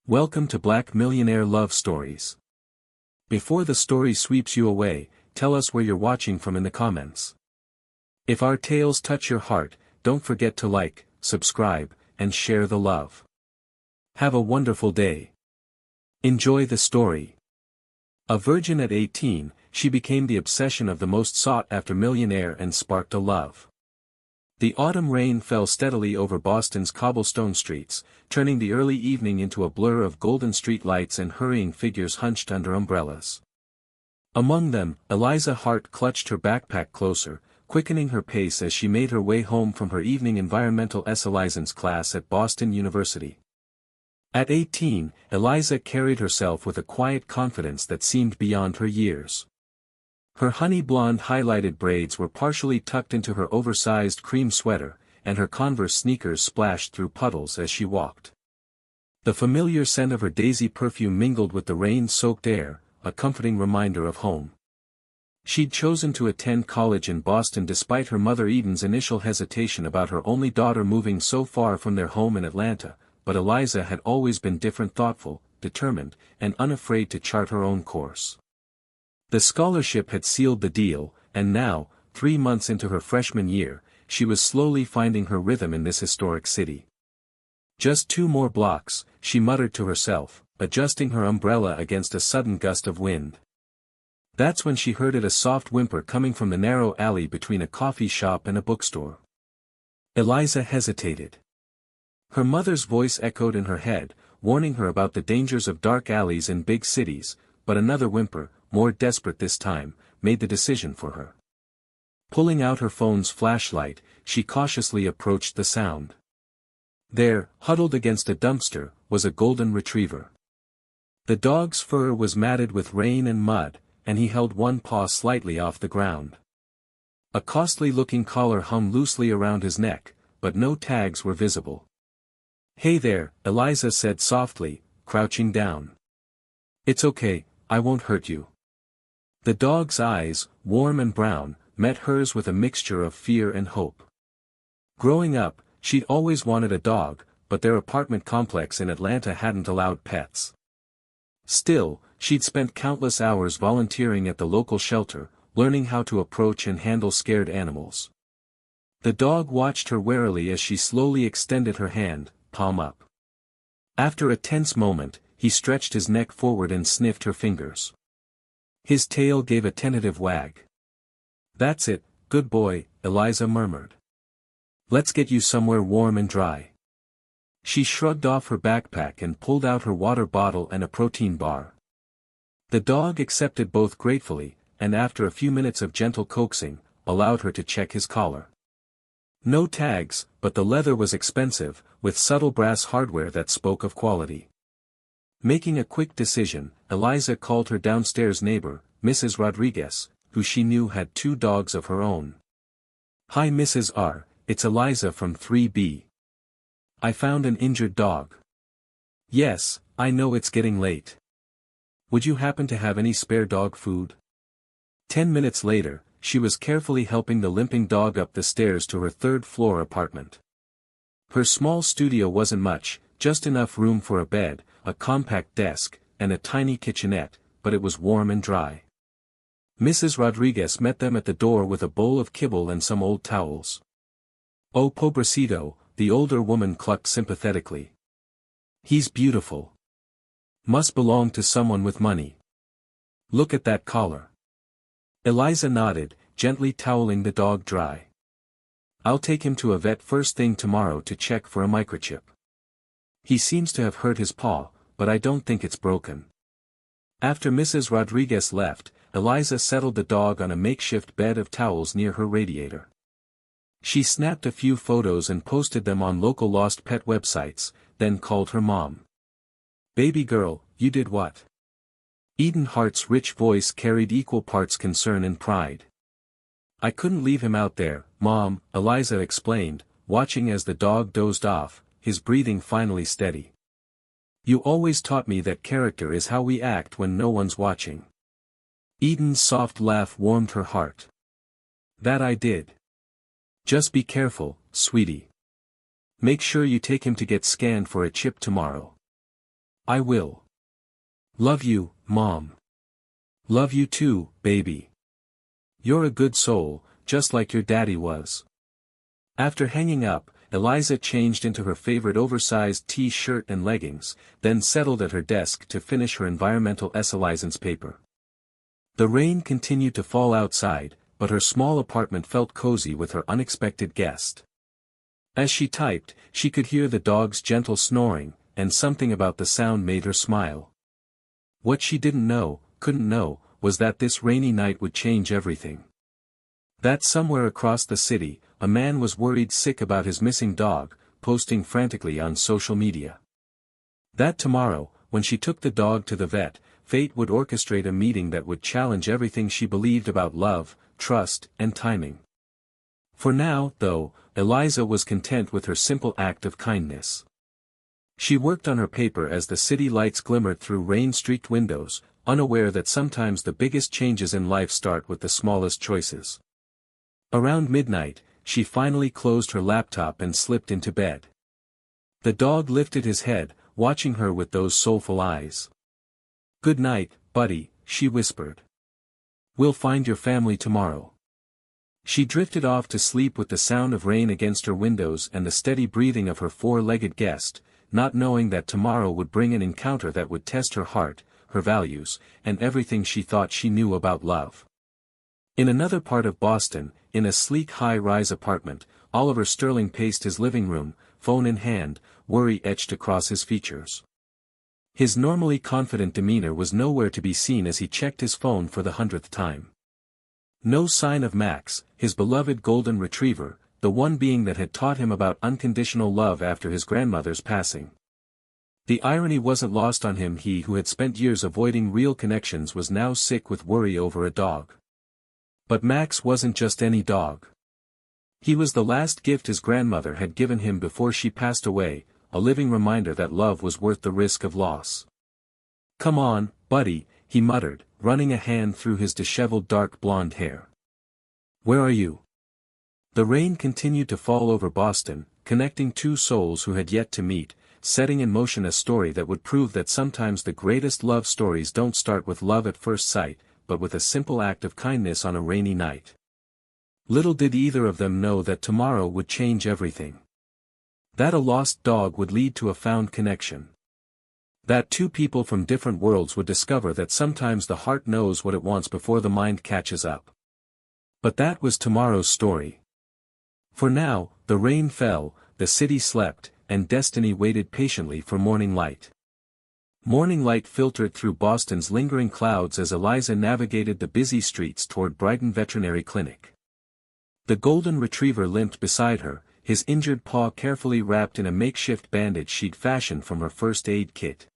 Welcome to Black Millionaire Love Stories. Before the story sweeps you away, tell us where you're watching from in the comments. If our tales touch your heart, don't forget to like, subscribe, and share the love. Have a wonderful day. Enjoy the story. A virgin at 18, she became the obsession of the most sought-after millionaire and sparked a love. The autumn rain fell steadily over Boston's cobblestone streets, turning the early evening into a blur of golden street lights and hurrying figures hunched under umbrellas. Among them, Eliza Hart clutched her backpack closer, quickening her pace as she made her way home from her evening environmental license class at Boston University. At 18, Eliza carried herself with a quiet confidence that seemed beyond her years. Her honey-blonde highlighted braids were partially tucked into her oversized cream sweater, and her Converse sneakers splashed through puddles as she walked. The familiar scent of her daisy perfume mingled with the rain-soaked air, a comforting reminder of home. She'd chosen to attend college in Boston despite her mother Eden's initial hesitation about her only daughter moving so far from their home in Atlanta, but Eliza had always been different, thoughtful, determined, and unafraid to chart her own course. The scholarship had sealed the deal, and now, 3 months into her freshman year, she was slowly finding her rhythm in this historic city. Just 2 more blocks, she muttered to herself, adjusting her umbrella against a sudden gust of wind. That's when she heard a soft whimper coming from the narrow alley between a coffee shop and a bookstore. Eliza hesitated. Her mother's voice echoed in her head, warning her about the dangers of dark alleys in big cities, but another whimper, more desperate this time, made the decision for her. Pulling out her phone's flashlight, she cautiously approached the sound. There, huddled against a dumpster, was a golden retriever. The dog's fur was matted with rain and mud, and he held one paw slightly off the ground. A costly-looking collar hung loosely around his neck, but no tags were visible. "Hey there," Eliza said softly, crouching down. "It's okay, I won't hurt you." The dog's eyes, warm and brown, met hers with a mixture of fear and hope. Growing up, she'd always wanted a dog, but their apartment complex in Atlanta hadn't allowed pets. Still, she'd spent countless hours volunteering at the local shelter, learning how to approach and handle scared animals. The dog watched her warily as she slowly extended her hand, palm up. After a tense moment, he stretched his neck forward and sniffed her fingers. His tail gave a tentative wag. "That's it, good boy," Eliza murmured. "Let's get you somewhere warm and dry." She shrugged off her backpack and pulled out her water bottle and a protein bar. The dog accepted both gratefully, and after a few minutes of gentle coaxing, allowed her to check his collar. No tags, but the leather was expensive, with subtle brass hardware that spoke of quality. Making a quick decision, Eliza called her downstairs neighbor, Mrs. Rodriguez, who she knew had 2 dogs of her own. "Hi Mrs. R, it's Eliza from 3B. I found an injured dog." "Yes, I know it's getting late. Would you happen to have any spare dog food?" 10 minutes later, she was carefully helping the limping dog up the stairs to her 3rd-floor apartment. Her small studio wasn't much, just enough room for a bed, a compact desk, and a tiny kitchenette, but it was warm and dry. Mrs. Rodriguez met them at the door with a bowl of kibble and some old towels. "Oh pobrecito," the older woman clucked sympathetically. "He's beautiful. Must belong to someone with money. Look at that collar." Eliza nodded, gently toweling the dog dry. "I'll take him to a vet first thing tomorrow to check for a microchip. He seems to have hurt his paw, but I don't think it's broken." After Mrs. Rodriguez left, Eliza settled the dog on a makeshift bed of towels near her radiator. She snapped a few photos and posted them on local lost pet websites, then called her mom. "Baby girl, you did what?" Eden Hart's rich voice carried equal parts concern and pride. "I couldn't leave him out there, Mom," Eliza explained, watching as the dog dozed off, his breathing finally steady. "You always taught me that character is how we act when no one's watching." Eden's soft laugh warmed her heart. "That I did. Just be careful, sweetie. Make sure you take him to get scanned for a chip tomorrow." I will. Love you, Mom. Love you too, baby. You're a good soul, just like your daddy was. After hanging up, Eliza changed into her favorite oversized t-shirt and leggings, then settled at her desk to finish her environmental license paper. The rain continued to fall outside, but her small apartment felt cozy with her unexpected guest. As she typed, she could hear the dog's gentle snoring, and something about the sound made her smile. What she couldn't know, was that this rainy night would change everything. That somewhere across the city, a man was worried sick about his missing dog, posting frantically on social media. That tomorrow, when she took the dog to the vet, fate would orchestrate a meeting that would challenge everything she believed about love, trust, and timing. For now, though, Eliza was content with her simple act of kindness. She worked on her paper as the city lights glimmered through rain-streaked windows, unaware that sometimes the biggest changes in life start with the smallest choices. Around midnight, she finally closed her laptop and slipped into bed. The dog lifted his head, watching her with those soulful eyes. "Good night, buddy," she whispered. "We'll find your family tomorrow." She drifted off to sleep with the sound of rain against her windows and the steady breathing of her four-legged guest, not knowing that tomorrow would bring an encounter that would test her heart, her values, and everything she thought she knew about love. In another part of Boston, in a sleek high-rise apartment, Oliver Sterling paced his living room, phone in hand, worry etched across his features. His normally confident demeanor was nowhere to be seen as he checked his phone for the 100th time. No sign of Max, his beloved golden retriever, the one being that had taught him about unconditional love after his grandmother's passing. The irony wasn't lost on him. He who had spent years avoiding real connections was now sick with worry over a dog. But Max wasn't just any dog. He was the last gift his grandmother had given him before she passed away, a living reminder that love was worth the risk of loss. "Come on, buddy," he muttered, running a hand through his disheveled dark blonde hair. "Where are you?" The rain continued to fall over Boston, connecting two souls who had yet to meet, setting in motion a story that would prove that sometimes the greatest love stories don't start with love at first sight, but with a simple act of kindness on a rainy night. Little did either of them know that tomorrow would change everything. That a lost dog would lead to a found connection. That two people from different worlds would discover that sometimes the heart knows what it wants before the mind catches up. But that was tomorrow's story. For now, the rain fell, the city slept, and destiny waited patiently for morning light. Morning light filtered through Boston's lingering clouds as Eliza navigated the busy streets toward Brighton Veterinary Clinic. The golden retriever limped beside her, his injured paw carefully wrapped in a makeshift bandage she'd fashioned from her first aid kit.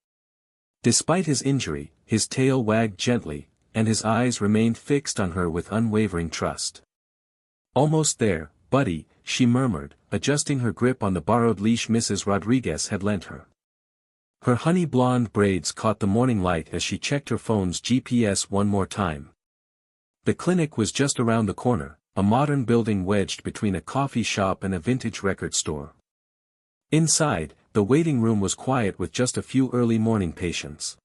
Despite his injury, his tail wagged gently, and his eyes remained fixed on her with unwavering trust. "Almost there, buddy," she murmured, adjusting her grip on the borrowed leash Mrs. Rodriguez had lent her. Her honey blonde braids caught the morning light as she checked her phone's GPS one more time. The clinic was just around the corner, a modern building wedged between a coffee shop and a vintage record store. Inside, the waiting room was quiet with just a few early morning patients.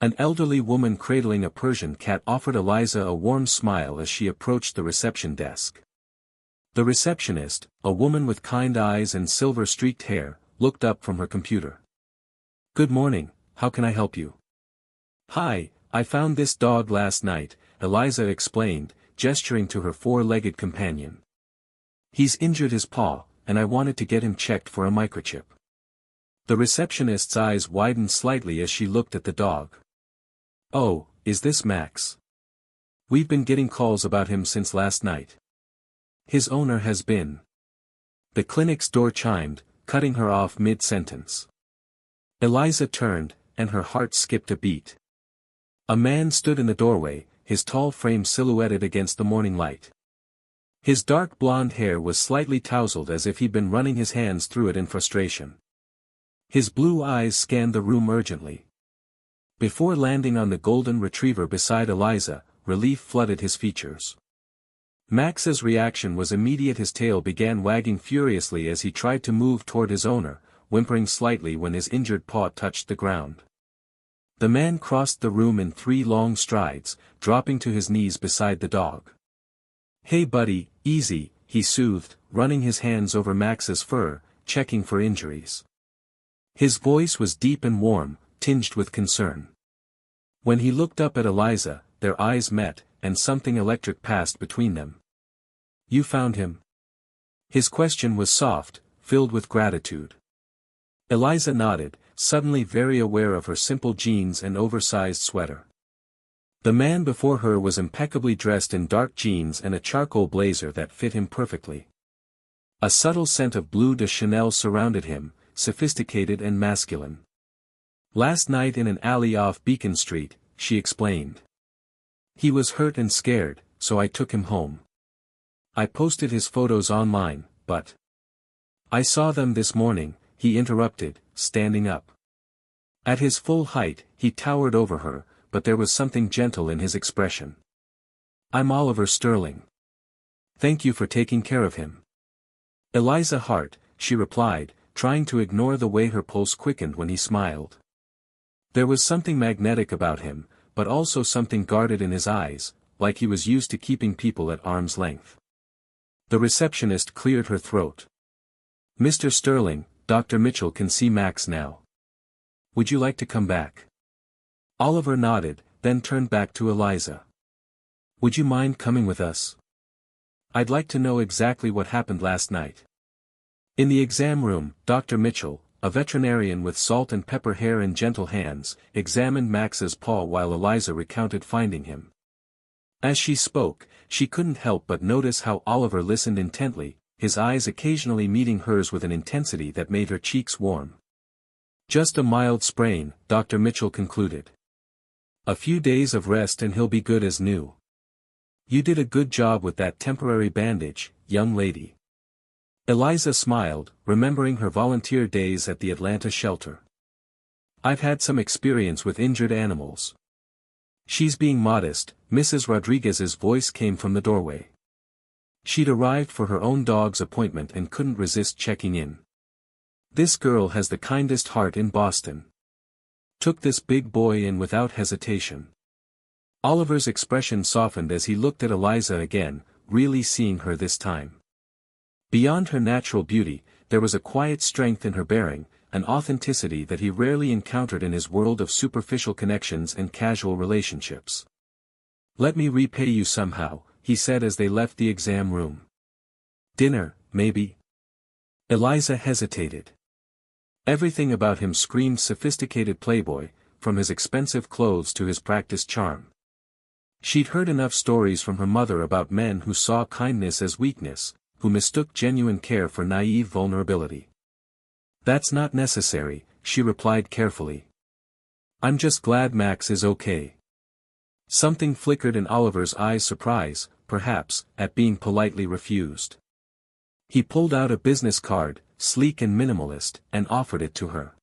An elderly woman cradling a Persian cat offered Eliza a warm smile as she approached the reception desk. The receptionist, a woman with kind eyes and silver-streaked hair, looked up from her computer. "Good morning, how can I help you?" "Hi, I found this dog last night," Eliza explained, gesturing to her four-legged companion. "He's injured his paw, and I wanted to get him checked for a microchip." The receptionist's eyes widened slightly as she looked at the dog. "Oh, is this Max? We've been getting calls about him since last night. His owner has been..." The clinic's door chimed, cutting her off mid-sentence. Eliza turned, and her heart skipped a beat. A man stood in the doorway, his tall frame silhouetted against the morning light. His dark blonde hair was slightly tousled as if he'd been running his hands through it in frustration. His blue eyes scanned the room urgently. Before landing on the golden retriever beside Eliza, relief flooded his features. Max's reaction was immediate. His tail began wagging furiously as he tried to move toward his owner, whimpering slightly when his injured paw touched the ground. The man crossed the room in 3 long strides, dropping to his knees beside the dog. "Hey buddy, easy," he soothed, running his hands over Max's fur, checking for injuries. His voice was deep and warm, tinged with concern. When he looked up at Eliza, their eyes met, and something electric passed between them. "You found him?" His question was soft, filled with gratitude. Eliza nodded, suddenly very aware of her simple jeans and oversized sweater. The man before her was impeccably dressed in dark jeans and a charcoal blazer that fit him perfectly. A subtle scent of Bleu de Chanel surrounded him, sophisticated and masculine. "Last night in an alley off Beacon Street," she explained. "He was hurt and scared, so I took him home. I posted his photos online, but I saw them this morning," he interrupted, standing up. At his full height, he towered over her, but there was something gentle in his expression. "I'm Oliver Sterling. Thank you for taking care of him." "Eliza Hart," she replied, trying to ignore the way her pulse quickened when he smiled. There was something magnetic about him, but also something guarded in his eyes, like he was used to keeping people at arm's length. The receptionist cleared her throat. "Mr. Sterling, Dr. Mitchell can see Max now. Would you like to come back?" Oliver nodded, then turned back to Eliza. "Would you mind coming with us? I'd like to know exactly what happened last night." In the exam room, Dr. Mitchell, a veterinarian with salt and pepper hair and gentle hands, examined Max's paw while Eliza recounted finding him. As she spoke, she couldn't help but notice how Oliver listened intently, his eyes occasionally meeting hers with an intensity that made her cheeks warm. "Just a mild sprain," Dr. Mitchell concluded. "A few days of rest and he'll be good as new. You did a good job with that temporary bandage, young lady." Eliza smiled, remembering her volunteer days at the Atlanta shelter. "I've had some experience with injured animals." "She's being modest," Mrs. Rodriguez's voice came from the doorway. She'd arrived for her own dog's appointment and couldn't resist checking in. "This girl has the kindest heart in Boston." Took this big boy in without hesitation. Oliver's expression softened as he looked at Eliza again, really seeing her this time. Beyond her natural beauty, there was a quiet strength in her bearing, an authenticity that he rarely encountered in his world of superficial connections and casual relationships. "Let me repay you somehow," he said as they left the exam room. "Dinner, maybe?" Eliza hesitated. Everything about him screamed sophisticated playboy, from his expensive clothes to his practiced charm. She'd heard enough stories from her mother about men who saw kindness as weakness, who mistook genuine care for naive vulnerability. "That's not necessary," she replied carefully. "I'm just glad Max is okay." Something flickered in Oliver's eyes, surprise, perhaps, at being politely refused. He pulled out a business card, sleek and minimalist, and offered it to her.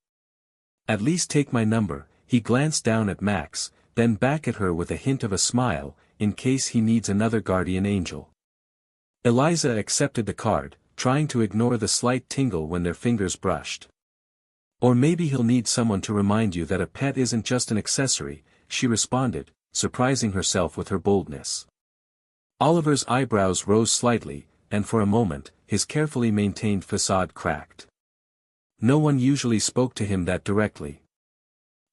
"At least take my number," he glanced down at Max, then back at her with a hint of a smile, "in case he needs another guardian angel." Eliza accepted the card, trying to ignore the slight tingle when their fingers brushed. "Or maybe he'll need someone to remind you that a pet isn't just an accessory," she responded, surprising herself with her boldness. Oliver's eyebrows rose slightly, and for a moment, his carefully maintained facade cracked. No one usually spoke to him that directly.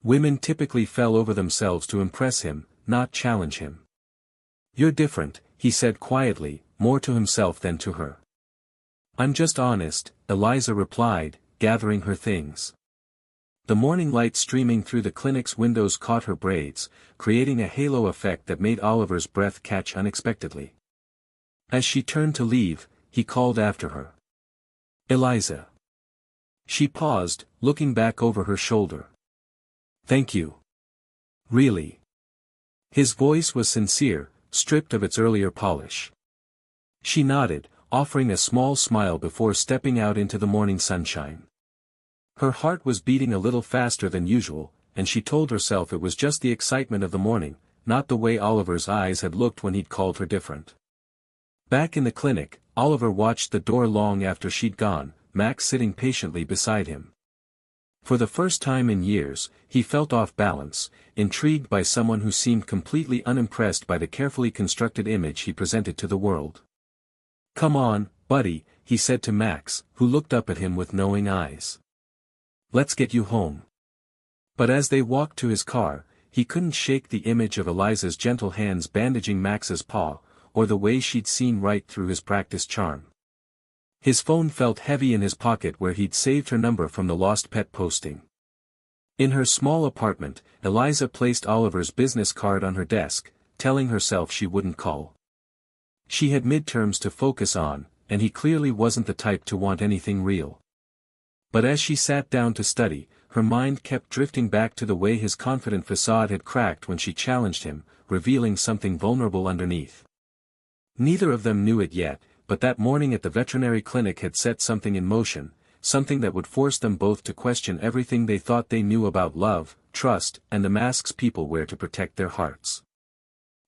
Women typically fell over themselves to impress him, not challenge him. "You're different," he said quietly, more to himself than to her. "I'm just honest," Eliza replied, gathering her things. The morning light streaming through the clinic's windows caught her braids, creating a halo effect that made Oliver's breath catch unexpectedly. As she turned to leave, he called after her. "Eliza." She paused, looking back over her shoulder. "Thank you." "Really?" His voice was sincere, stripped of its earlier polish. She nodded, offering a small smile before stepping out into the morning sunshine. Her heart was beating a little faster than usual, and she told herself it was just the excitement of the morning, not the way Oliver's eyes had looked when he'd called her different. Back in the clinic, Oliver watched the door long after she'd gone, Max sitting patiently beside him. For the first time in years, he felt off balance, intrigued by someone who seemed completely unimpressed by the carefully constructed image he presented to the world. "Come on, buddy," he said to Max, who looked up at him with knowing eyes. "Let's get you home." But as they walked to his car, he couldn't shake the image of Eliza's gentle hands bandaging Max's paw, or the way she'd seen right through his practiced charm. His phone felt heavy in his pocket where he'd saved her number from the lost pet posting. In her small apartment, Eliza placed Oliver's business card on her desk, telling herself she wouldn't call. She had midterms to focus on, and he clearly wasn't the type to want anything real. But as she sat down to study, her mind kept drifting back to the way his confident facade had cracked when she challenged him, revealing something vulnerable underneath. Neither of them knew it yet, but that morning at the veterinary clinic had set something in motion, something that would force them both to question everything they thought they knew about love, trust, and the masks people wear to protect their hearts.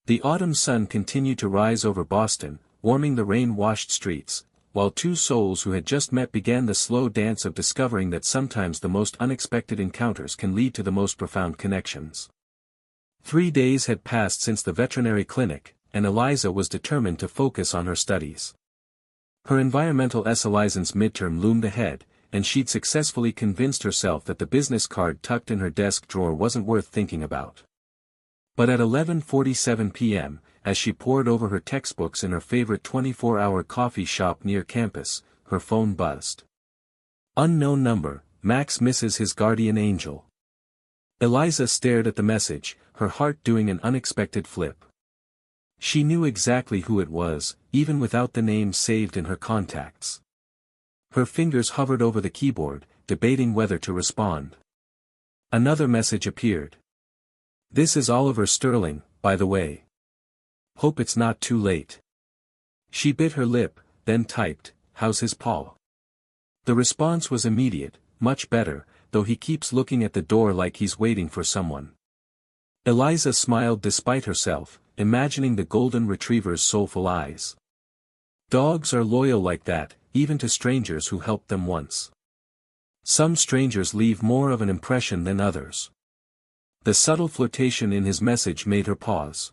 The autumn sun continued to rise over Boston, warming the rain-washed streets, while two souls who had just met began the slow dance of discovering that sometimes the most unexpected encounters can lead to the most profound connections. 3 days had passed since the veterinary clinic, and Eliza was determined to focus on her studies. Her environmental license midterm loomed ahead, and she'd successfully convinced herself that the business card tucked in her desk drawer wasn't worth thinking about. But at 11:47 p.m., as she pored over her textbooks in her favorite 24-hour coffee shop near campus, her phone buzzed. Unknown number, Max misses his guardian angel. Eliza stared at the message, her heart doing an unexpected flip. She knew exactly who it was, even without the name saved in her contacts. Her fingers hovered over the keyboard, debating whether to respond. Another message appeared. "This is Oliver Sterling, by the way. Hope it's not too late." She bit her lip, then typed, "How's his paw?" The response was immediate, "Much better, though he keeps looking at the door like he's waiting for someone." Eliza smiled despite herself, imagining the golden retriever's soulful eyes. Dogs are loyal like that, even to strangers who helped them once. Some strangers leave more of an impression than others. The subtle flirtation in his message made her pause.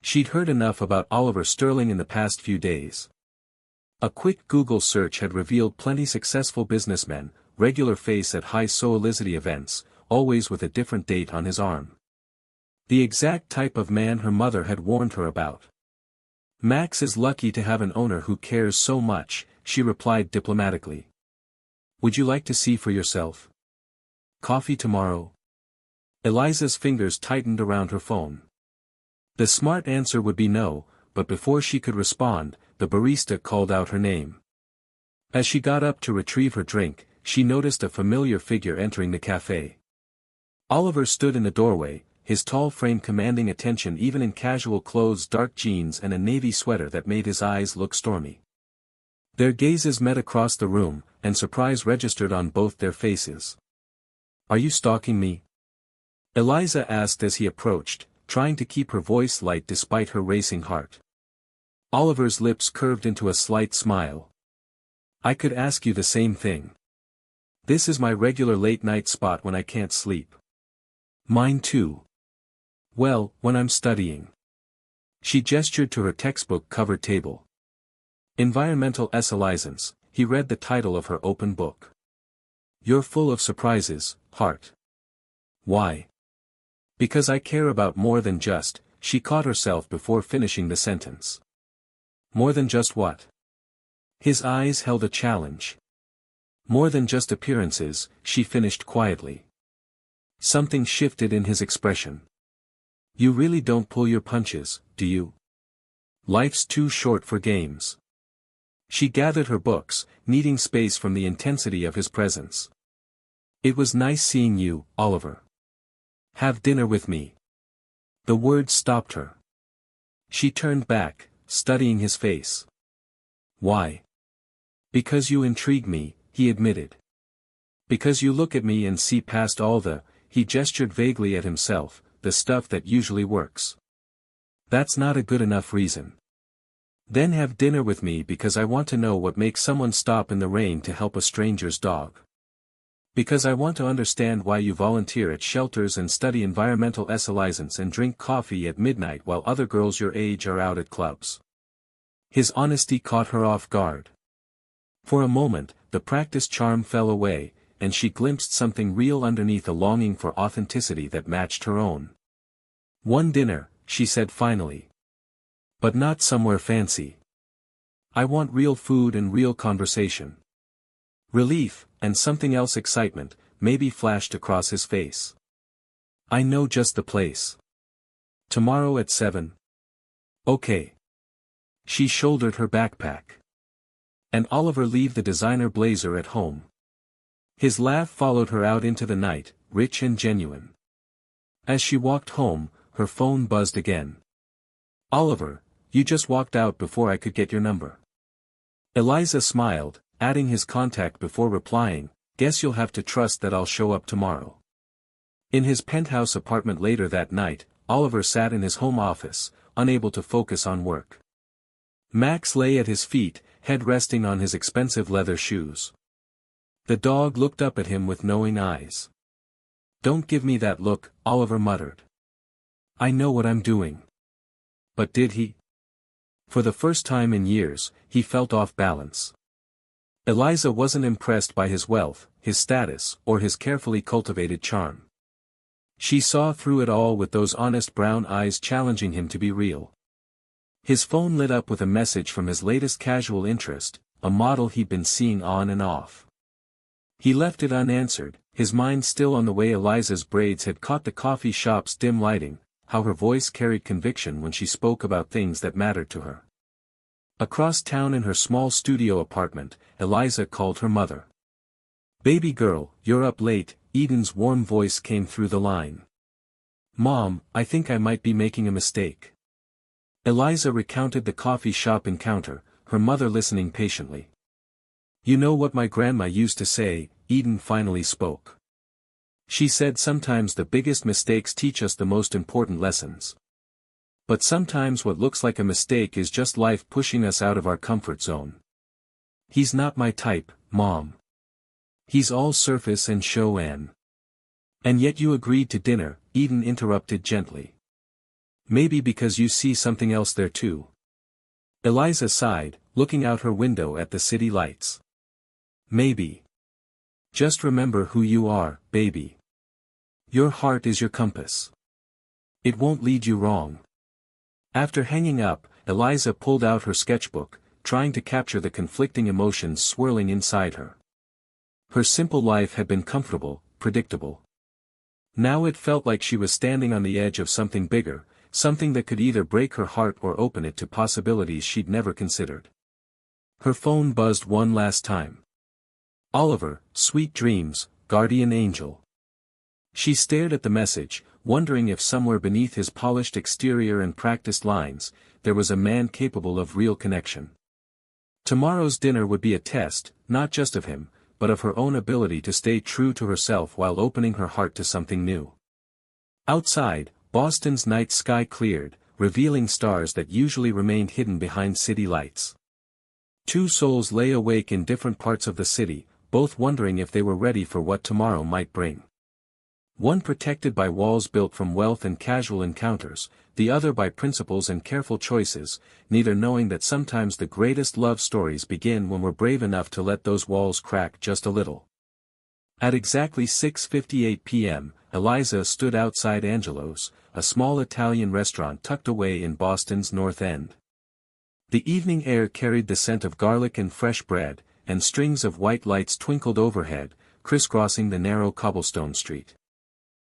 She'd heard enough about Oliver Sterling in the past few days. A quick Google search had revealed plenty successful businessmen, regular face at high solicity events, always with a different date on his arm. The exact type of man her mother had warned her about. "Max is lucky to have an owner who cares so much," she replied diplomatically. "Would you like to see for yourself? Coffee tomorrow?" Eliza's fingers tightened around her phone. The smart answer would be no, but before she could respond, the barista called out her name. As she got up to retrieve her drink, she noticed a familiar figure entering the cafe. Oliver stood in the doorway, his tall frame commanding attention even in casual clothes, dark jeans and a navy sweater that made his eyes look stormy. Their gazes met across the room, and surprise registered on both their faces. "Are you stalking me?" Eliza asked as he approached, trying to keep her voice light despite her racing heart. Oliver's lips curved into a slight smile. "I could ask you the same thing. This is my regular late-night spot when I can't sleep." "Mine too. Well, when I'm studying." She gestured to her textbook covered table. "Environmental license," he read the title of her open book. "You're full of surprises, Hart." "Why?" "Because I care about more than just," she caught herself before finishing the sentence. "More than just what?" His eyes held a challenge. "More than just appearances," she finished quietly. Something shifted in his expression. "You really don't pull your punches, do you? Life's too short for games." She gathered her books, needing space from the intensity of his presence. "It was nice seeing you, Oliver. Have dinner with me." The words stopped her. She turned back, studying his face. "Why?" "Because you intrigue me," he admitted. "Because you look at me and see past all the," he gestured vaguely at himself, "the stuff that usually works." "That's not a good enough reason." "Then have dinner with me because I want to know what makes someone stop in the rain to help a stranger's dog." Because I want to understand why you volunteer at shelters and study environmental license and drink coffee at midnight while other girls your age are out at clubs. His honesty caught her off guard. For a moment, the practiced charm fell away, and she glimpsed something real underneath a longing for authenticity that matched her own. "One dinner," she said finally. "But not somewhere fancy. I want real food and real conversation." Relief, and something else, excitement, maybe, flashed across his face. "I know just the place. Tomorrow at 7. Okay." She shouldered her backpack. "And Oliver leave the designer blazer at home." His laugh followed her out into the night, rich and genuine. As she walked home, her phone buzzed again. "Oliver, you just walked out before I could get your number." Eliza smiled, adding his contact before replying, "Guess you'll have to trust that I'll show up tomorrow." In his penthouse apartment later that night, Oliver sat in his home office, unable to focus on work. Max lay at his feet, head resting on his expensive leather shoes. The dog looked up at him with knowing eyes. "Don't give me that look," Oliver muttered. "I know what I'm doing." But did he? For the first time in years, he felt off balance. Eliza wasn't impressed by his wealth, his status, or his carefully cultivated charm. She saw through it all with those honest brown eyes challenging him to be real. His phone lit up with a message from his latest casual interest, a model he'd been seeing on and off. He left it unanswered, his mind still on the way Eliza's braids had caught the coffee shop's dim lighting, how her voice carried conviction when she spoke about things that mattered to her. Across town in her small studio apartment, Eliza called her mother. "Baby girl, you're up late," Eden's warm voice came through the line. "Mom, I think I might be making a mistake." Eliza recounted the coffee shop encounter, her mother listening patiently. "You know what my grandma used to say," Eden finally spoke. "She said sometimes the biggest mistakes teach us the most important lessons. But sometimes what looks like a mistake is just life pushing us out of our comfort zone." "He's not my type, Mom. He's all surface and show and." "And yet you agreed to dinner," Eden interrupted gently. "Maybe because you see something else there too." Eliza sighed, looking out her window at the city lights. "Maybe. Just remember who you are, baby. Your heart is your compass. It won't lead you wrong." After hanging up, Eliza pulled out her sketchbook, trying to capture the conflicting emotions swirling inside her. Her simple life had been comfortable, predictable. Now it felt like she was standing on the edge of something bigger, something that could either break her heart or open it to possibilities she'd never considered. Her phone buzzed one last time. "Oliver, sweet dreams, guardian angel." She stared at the message, wondering if somewhere beneath his polished exterior and practiced lines, there was a man capable of real connection. Tomorrow's dinner would be a test, not just of him, but of her own ability to stay true to herself while opening her heart to something new. Outside, Boston's night sky cleared, revealing stars that usually remained hidden behind city lights. Two souls lay awake in different parts of the city, both wondering if they were ready for what tomorrow might bring. One protected by walls built from wealth and casual encounters, the other by principles and careful choices, neither knowing that sometimes the greatest love stories begin when we're brave enough to let those walls crack just a little. At exactly 6:58 p.m., Eliza stood outside Angelo's, a small Italian restaurant tucked away in Boston's North End. The evening air carried the scent of garlic and fresh bread, and strings of white lights twinkled overhead, crisscrossing the narrow cobblestone street.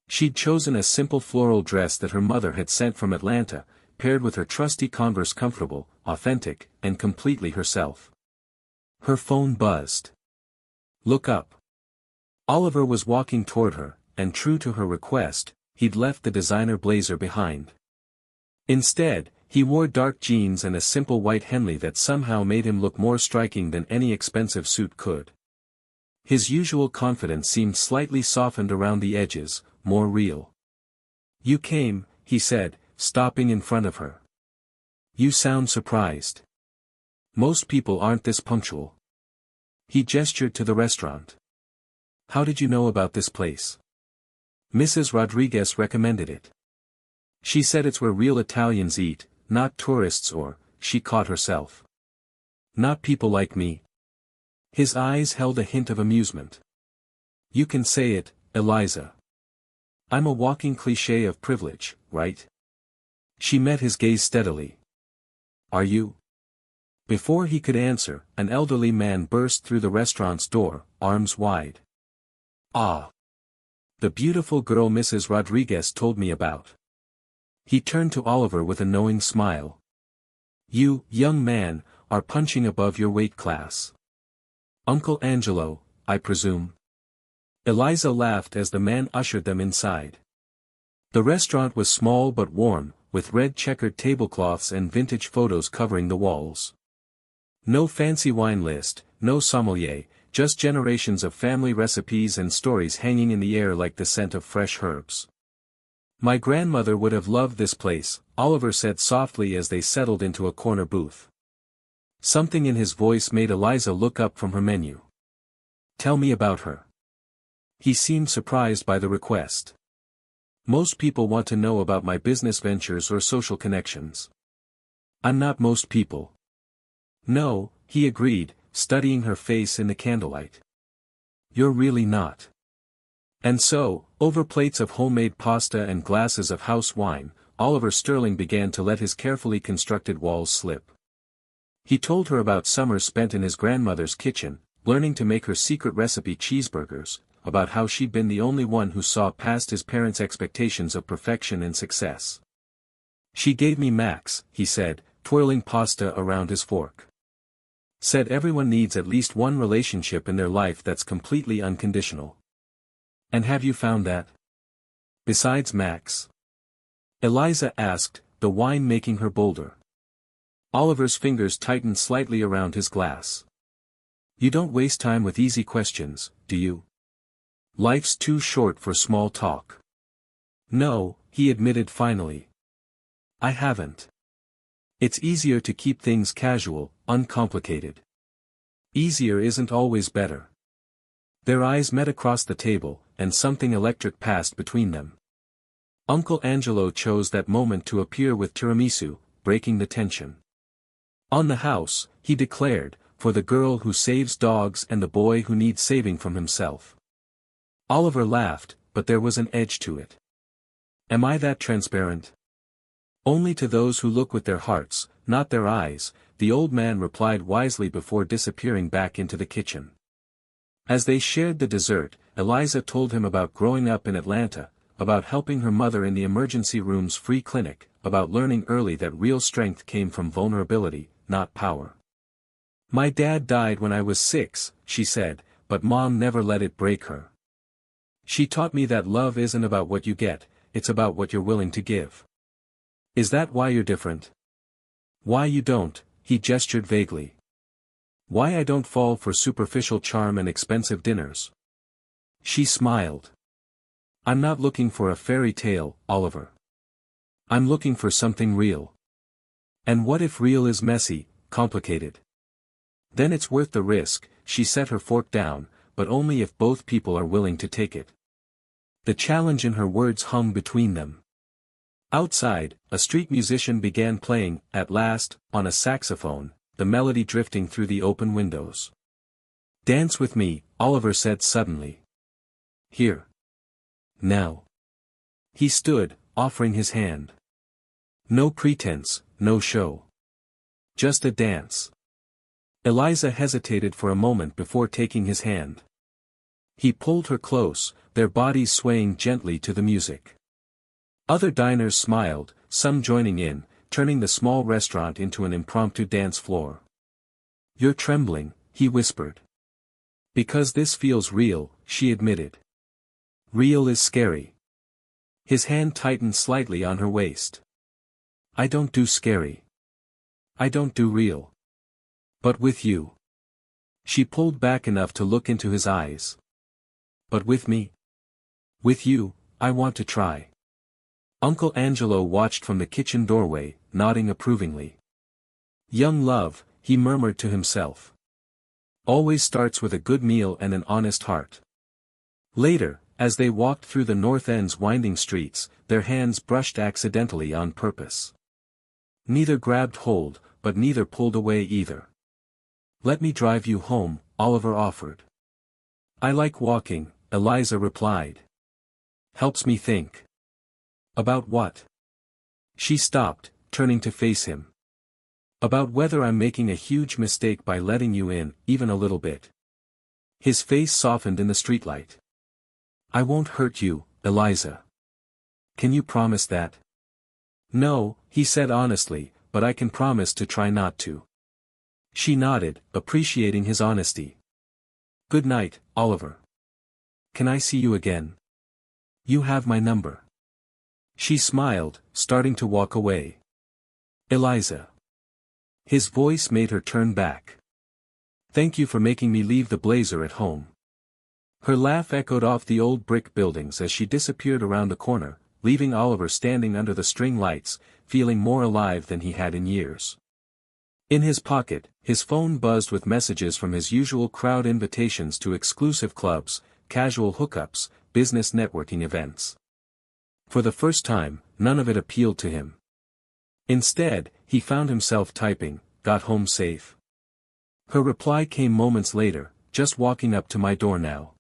She'd chosen a simple floral dress that her mother had sent from Atlanta, paired with her trusty Converse, comfortable, authentic, and completely herself. Her phone buzzed. "Look up." Oliver was walking toward her, and true to her request, he'd left the designer blazer behind. Instead, he wore dark jeans and a simple white Henley that somehow made him look more striking than any expensive suit could. His usual confidence seemed slightly softened around the edges, more real. "You came," he said, stopping in front of her. "You sound surprised. Most people aren't this punctual." He gestured to the restaurant. How did you know about this place? Mrs. Rodriguez recommended it. She said it's where real Italians eat, not tourists or, she caught herself. Not people like me. His eyes held a hint of amusement. You can say it, Eliza. I'm a walking cliché of privilege, right? She met his gaze steadily. Are you? Before he could answer, an elderly man burst through the restaurant's door, arms wide. Ah! The beautiful girl Mrs. Rodriguez told me about. He turned to Oliver with a knowing smile. You, young man, are punching above your weight class. Uncle Angelo, I presume. Eliza laughed as the man ushered them inside. The restaurant was small but warm, with red checkered tablecloths and vintage photos covering the walls. No fancy wine list, no sommelier, just generations of family recipes and stories hanging in the air like the scent of fresh herbs. My grandmother would have loved this place, Oliver said softly as they settled into a corner booth. Something in his voice made Eliza look up from her menu. Tell me about her. He seemed surprised by the request. Most people want to know about my business ventures or social connections. I'm not most people. No, he agreed, studying her face in the candlelight. You're really not. And so, over plates of homemade pasta and glasses of house wine, Oliver Sterling began to let his carefully constructed walls slip. He told her about summers spent in his grandmother's kitchen, learning to make her secret recipe cheeseburgers, about how she'd been the only one who saw past his parents' expectations of perfection and success. She gave me Max, he said, twirling pasta around his fork. Said everyone needs at least one relationship in their life that's completely unconditional. And have you found that? Besides Max? Eliza asked, the wine making her bolder. Oliver's fingers tightened slightly around his glass. You don't waste time with easy questions, do you? Life's too short for small talk. No, he admitted finally. I haven't. It's easier to keep things casual, uncomplicated. Easier isn't always better. Their eyes met across the table, and something electric passed between them. Uncle Angelo chose that moment to appear with tiramisu, breaking the tension. On the house, he declared, for the girl who saves dogs and the boy who needs saving from himself. Oliver laughed, but there was an edge to it. Am I that transparent? Only to those who look with their hearts, not their eyes, the old man replied wisely before disappearing back into the kitchen. As they shared the dessert, Eliza told him about growing up in Atlanta, about helping her mother in the emergency room's free clinic, about learning early that real strength came from vulnerability, not power. My dad died when I was 6, she said, but Mom never let it break her. She taught me that love isn't about what you get, it's about what you're willing to give. Is that why you're different? Why you don't, he gestured vaguely. Why I don't fall for superficial charm and expensive dinners. She smiled. I'm not looking for a fairy tale, Oliver. I'm looking for something real. And what if real is messy, complicated? Then it's worth the risk, she set her fork down, but only if both people are willing to take it. The challenge in her words hung between them. Outside, a street musician began playing, at last, on a saxophone, the melody drifting through the open windows. Dance with me, Oliver said suddenly. Here. Now. He stood, offering his hand. No pretense, no show. Just a dance. Eliza hesitated for a moment before taking his hand. He pulled her close, their bodies swaying gently to the music. Other diners smiled, some joining in, turning the small restaurant into an impromptu dance floor. You're trembling, he whispered. Because this feels real, she admitted. Real is scary. His hand tightened slightly on her waist. I don't do scary. I don't do real. But with you. She pulled back enough to look into his eyes. But with me? With you, I want to try. Uncle Angelo watched from the kitchen doorway, nodding approvingly. Young love, he murmured to himself. Always starts with a good meal and an honest heart. Later, as they walked through the North End's winding streets, their hands brushed accidentally on purpose. Neither grabbed hold, but neither pulled away either. "Let me drive you home," Oliver offered. "I like walking," Eliza replied. "Helps me think." "About what?" She stopped, turning to face him. "About whether I'm making a huge mistake by letting you in, even a little bit." His face softened in the streetlight. "I won't hurt you, Eliza. Can you promise that?" "No," he said honestly, "but I can promise to try not to." She nodded, appreciating his honesty. "Good night, Oliver. Can I see you again? You have my number." She smiled, starting to walk away. "Eliza." His voice made her turn back. "Thank you for making me leave the blazer at home." Her laugh echoed off the old brick buildings as she disappeared around the corner, leaving Oliver standing under the string lights, feeling more alive than he had in years. In his pocket, his phone buzzed with messages from his usual crowd invitations to exclusive clubs, casual hookups, business networking events. For the first time, none of it appealed to him. Instead, he found himself typing, "Got home safe?" Her reply came moments later, "Just walking up to my door now.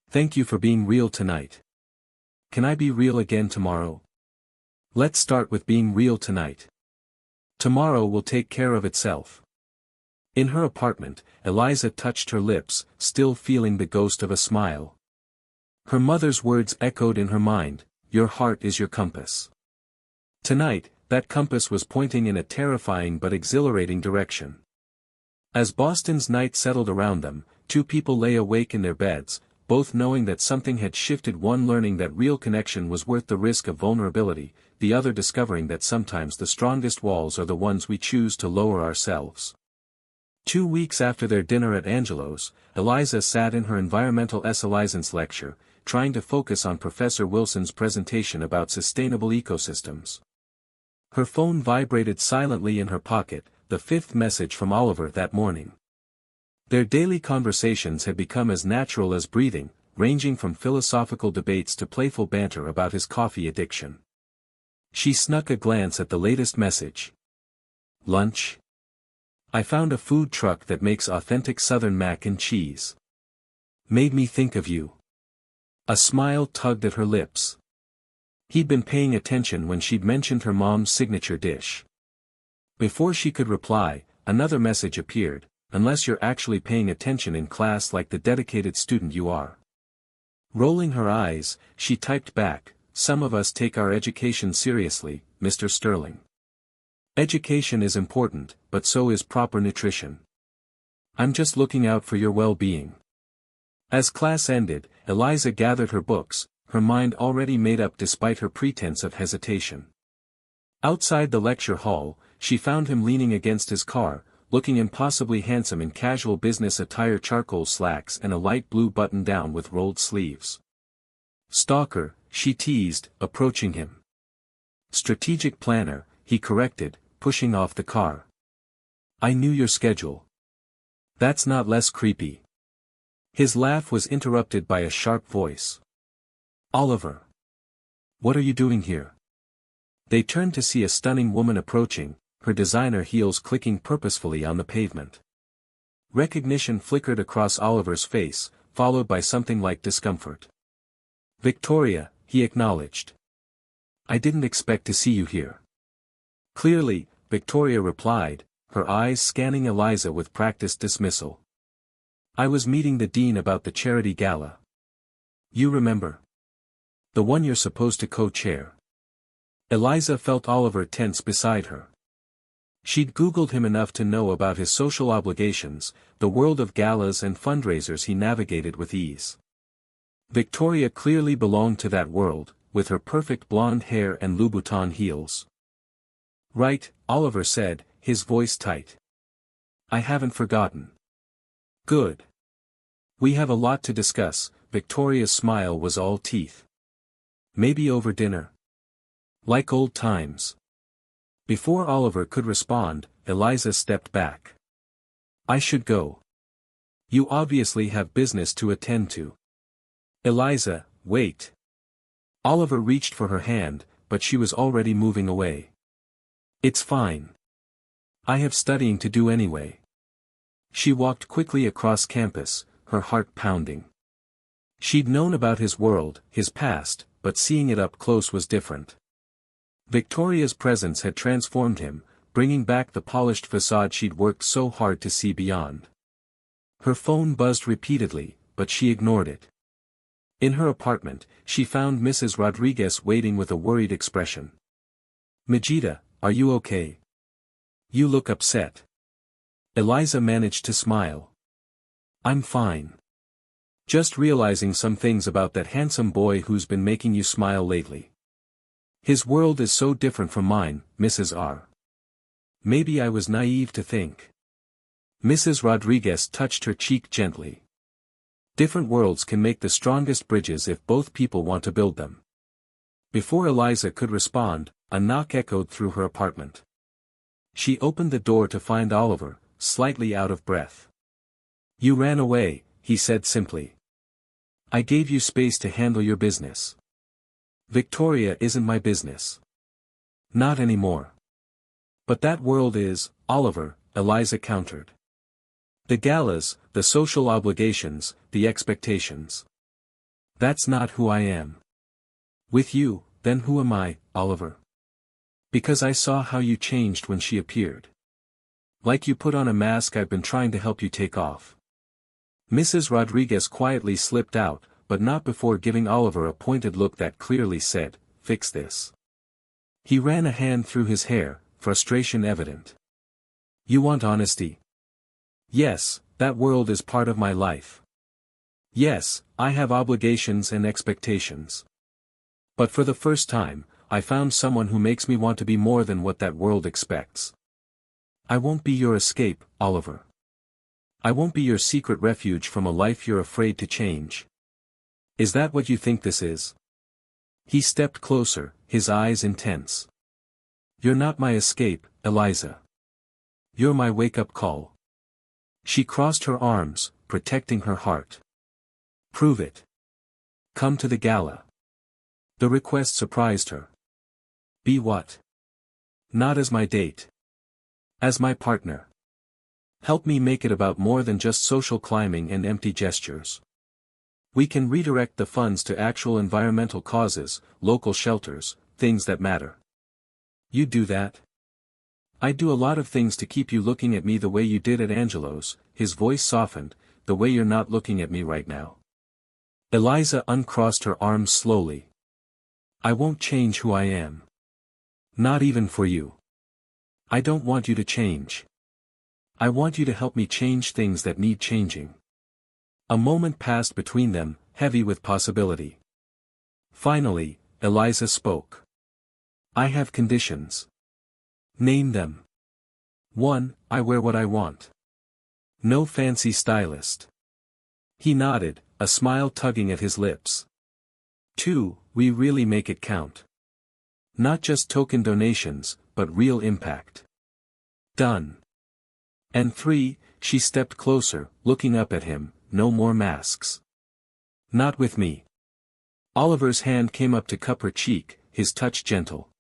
Thank you for being real tonight. Can I be real again tomorrow? Let's start with being real tonight. Tomorrow will take care of itself." In her apartment, Eliza touched her lips, still feeling the ghost of a smile. Her mother's words echoed in her mind, "Your heart is your compass." Tonight, that compass was pointing in a terrifying but exhilarating direction. As Boston's night settled around them, two people lay awake in their beds, both knowing that something had shifted, one learning that real connection was worth the risk of vulnerability, the other discovering that sometimes the strongest walls are the ones we choose to lower ourselves. 2 weeks after their dinner at Angelo's, Eliza sat in her environmental license lecture, trying to focus on Professor Wilson's presentation about sustainable ecosystems. Her phone vibrated silently in her pocket, the fifth message from Oliver that morning. Their daily conversations had become as natural as breathing, ranging from philosophical debates to playful banter about his coffee addiction. She snuck a glance at the latest message. "Lunch? I found a food truck that makes authentic Southern mac and cheese. Made me think of you." A smile tugged at her lips. He'd been paying attention when she'd mentioned her mom's signature dish. Before she could reply, another message appeared, "Unless you're actually paying attention in class like the dedicated student you are." Rolling her eyes, she typed back, "Some of us take our education seriously, Mr. Sterling. Education is important, but so is proper nutrition. I'm just looking out for your well-being." As class ended, Eliza gathered her books, her mind already made up despite her pretense of hesitation. Outside the lecture hall, she found him leaning against his car, looking impossibly handsome in casual business attire, charcoal slacks and a light blue button-down with rolled sleeves. "Stalker," she teased, approaching him. "Strategic planner," he corrected, pushing off the car. "I knew your schedule." "That's not less creepy." His laugh was interrupted by a sharp voice. "Oliver! What are you doing here?" They turned to see a stunning woman approaching, her designer heels clicking purposefully on the pavement. Recognition flickered across Oliver's face, followed by something like discomfort. "Victoria," he acknowledged. "I didn't expect to see you here." "Clearly," Victoria replied, her eyes scanning Eliza with practiced dismissal. "I was meeting the dean about the charity gala. You remember? The one you're supposed to co-chair." Eliza felt Oliver tense beside her. She'd Googled him enough to know about his social obligations, the world of galas and fundraisers he navigated with ease. Victoria clearly belonged to that world, with her perfect blonde hair and Louboutin heels. "Right," Oliver said, his voice tight. "I haven't forgotten." "Good. We have a lot to discuss." Victoria's smile was all teeth. "Maybe over dinner? Like old times." Before Oliver could respond, Eliza stepped back. "I should go. You obviously have business to attend to." Eliza, wait. Oliver reached for her hand, but she was already moving away. It's fine. I have studying to do anyway. She walked quickly across campus, her heart pounding. She'd known about his world, his past, but seeing it up close was different. Victoria's presence had transformed him, bringing back the polished facade she'd worked so hard to see beyond. Her phone buzzed repeatedly, but she ignored it. In her apartment, she found Mrs. Rodriguez waiting with a worried expression. "Majida, are you okay? You look upset." Eliza managed to smile. "I'm fine. Just realizing some things about that handsome boy who's been making you smile lately. His world is so different from mine, Mrs. R. Maybe I was naive to think." Mrs. Rodriguez touched her cheek gently. Different worlds can make the strongest bridges if both people want to build them. Before Eliza could respond, a knock echoed through her apartment. She opened the door to find Oliver, slightly out of breath. "You ran away," he said simply. "I gave you space to handle your business." "Victoria isn't my business. Not anymore." "But that world is, Oliver," Eliza countered. "The galas, the social obligations, the expectations. That's not who I am." "With you, then who am I, Oliver?" "Because I saw how you changed when she appeared. Like you put on a mask I've been trying to help you take off." Mrs. Rodriguez quietly slipped out, but not before giving Oliver a pointed look that clearly said, "Fix this." He ran a hand through his hair, frustration evident. "You want honesty?" "Yes, that world is part of my life. Yes, I have obligations and expectations. But for the first time, I found someone who makes me want to be more than what that world expects. I won't be your escape, Oliver. I won't be your secret refuge from a life you're afraid to change. Is that what you think this is?" He stepped closer, his eyes intense. "You're not my escape, Eliza. You're my wake-up call." She crossed her arms, protecting her heart. "Prove it. Come to the gala." The request surprised her. "Be what?" "Not as my date. As my partner. Help me make it about more than just social climbing and empty gestures. We can redirect the funds to actual environmental causes, local shelters, things that matter." "You do that?" "I do a lot of things to keep you looking at me the way you did at Angelo's," his voice softened, "the way you're not looking at me right now." Eliza uncrossed her arms slowly. "I won't change who I am. Not even for you. I don't want you to change. I want you to help me change things that need changing." A moment passed between them, heavy with possibility. Finally, Eliza spoke. "I have conditions." "Name them." 1. I wear what I want. No fancy stylist. He nodded, a smile tugging at his lips. 2. We really make it count. Not just token donations, but real impact. Done. And 3, she stepped closer, looking up at him, "No more masks. Not with me." Oliver's hand came up to cup her cheek, his touch gentle.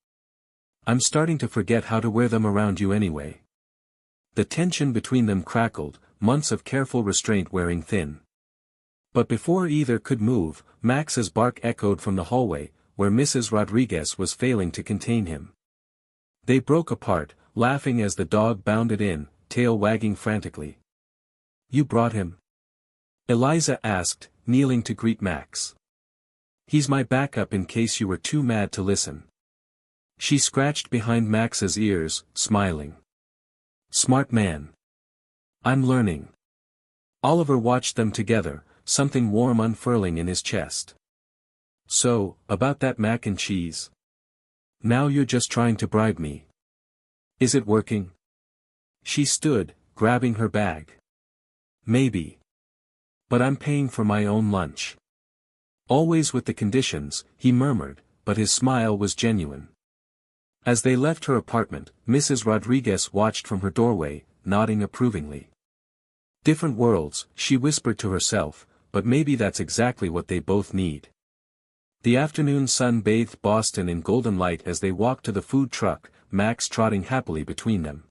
"I'm starting to forget how to wear them around you anyway." The tension between them crackled, months of careful restraint wearing thin. But before either could move, Max's bark echoed from the hallway, where Mrs. Rodriguez was failing to contain him. They broke apart, laughing as the dog bounded in, tail wagging frantically. "You brought him?" Eliza asked, kneeling to greet Max. "He's my backup in case you were too mad to listen." She scratched behind Max's ears, smiling. "Smart man. I'm learning." Oliver watched them together, something warm unfurling in his chest. "So, about that mac and cheese. Now you're just trying to bribe me. Is it working?" She stood, grabbing her bag. "Maybe. But I'm paying for my own lunch." "Always with the conditions," he murmured, but his smile was genuine. As they left her apartment, Mrs. Rodriguez watched from her doorway, nodding approvingly. "Different worlds," she whispered to herself, but maybe that's exactly what they both need. The afternoon sun bathed Boston in golden light as they walked to the food truck, Max trotting happily between them.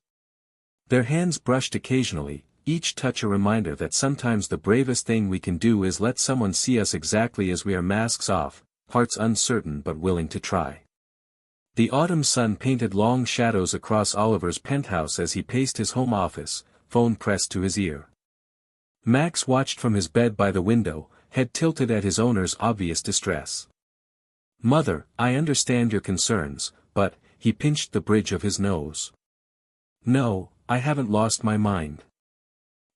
Their hands brushed occasionally, each touch a reminder that sometimes the bravest thing we can do is let someone see us exactly as we are, masks off, hearts uncertain but willing to try. The autumn sun painted long shadows across Oliver's penthouse as he paced his home office, phone pressed to his ear. Max watched from his bed by the window, head tilted at his owner's obvious distress. "Mother, I understand your concerns, but," he pinched the bridge of his nose. "No, I haven't lost my mind.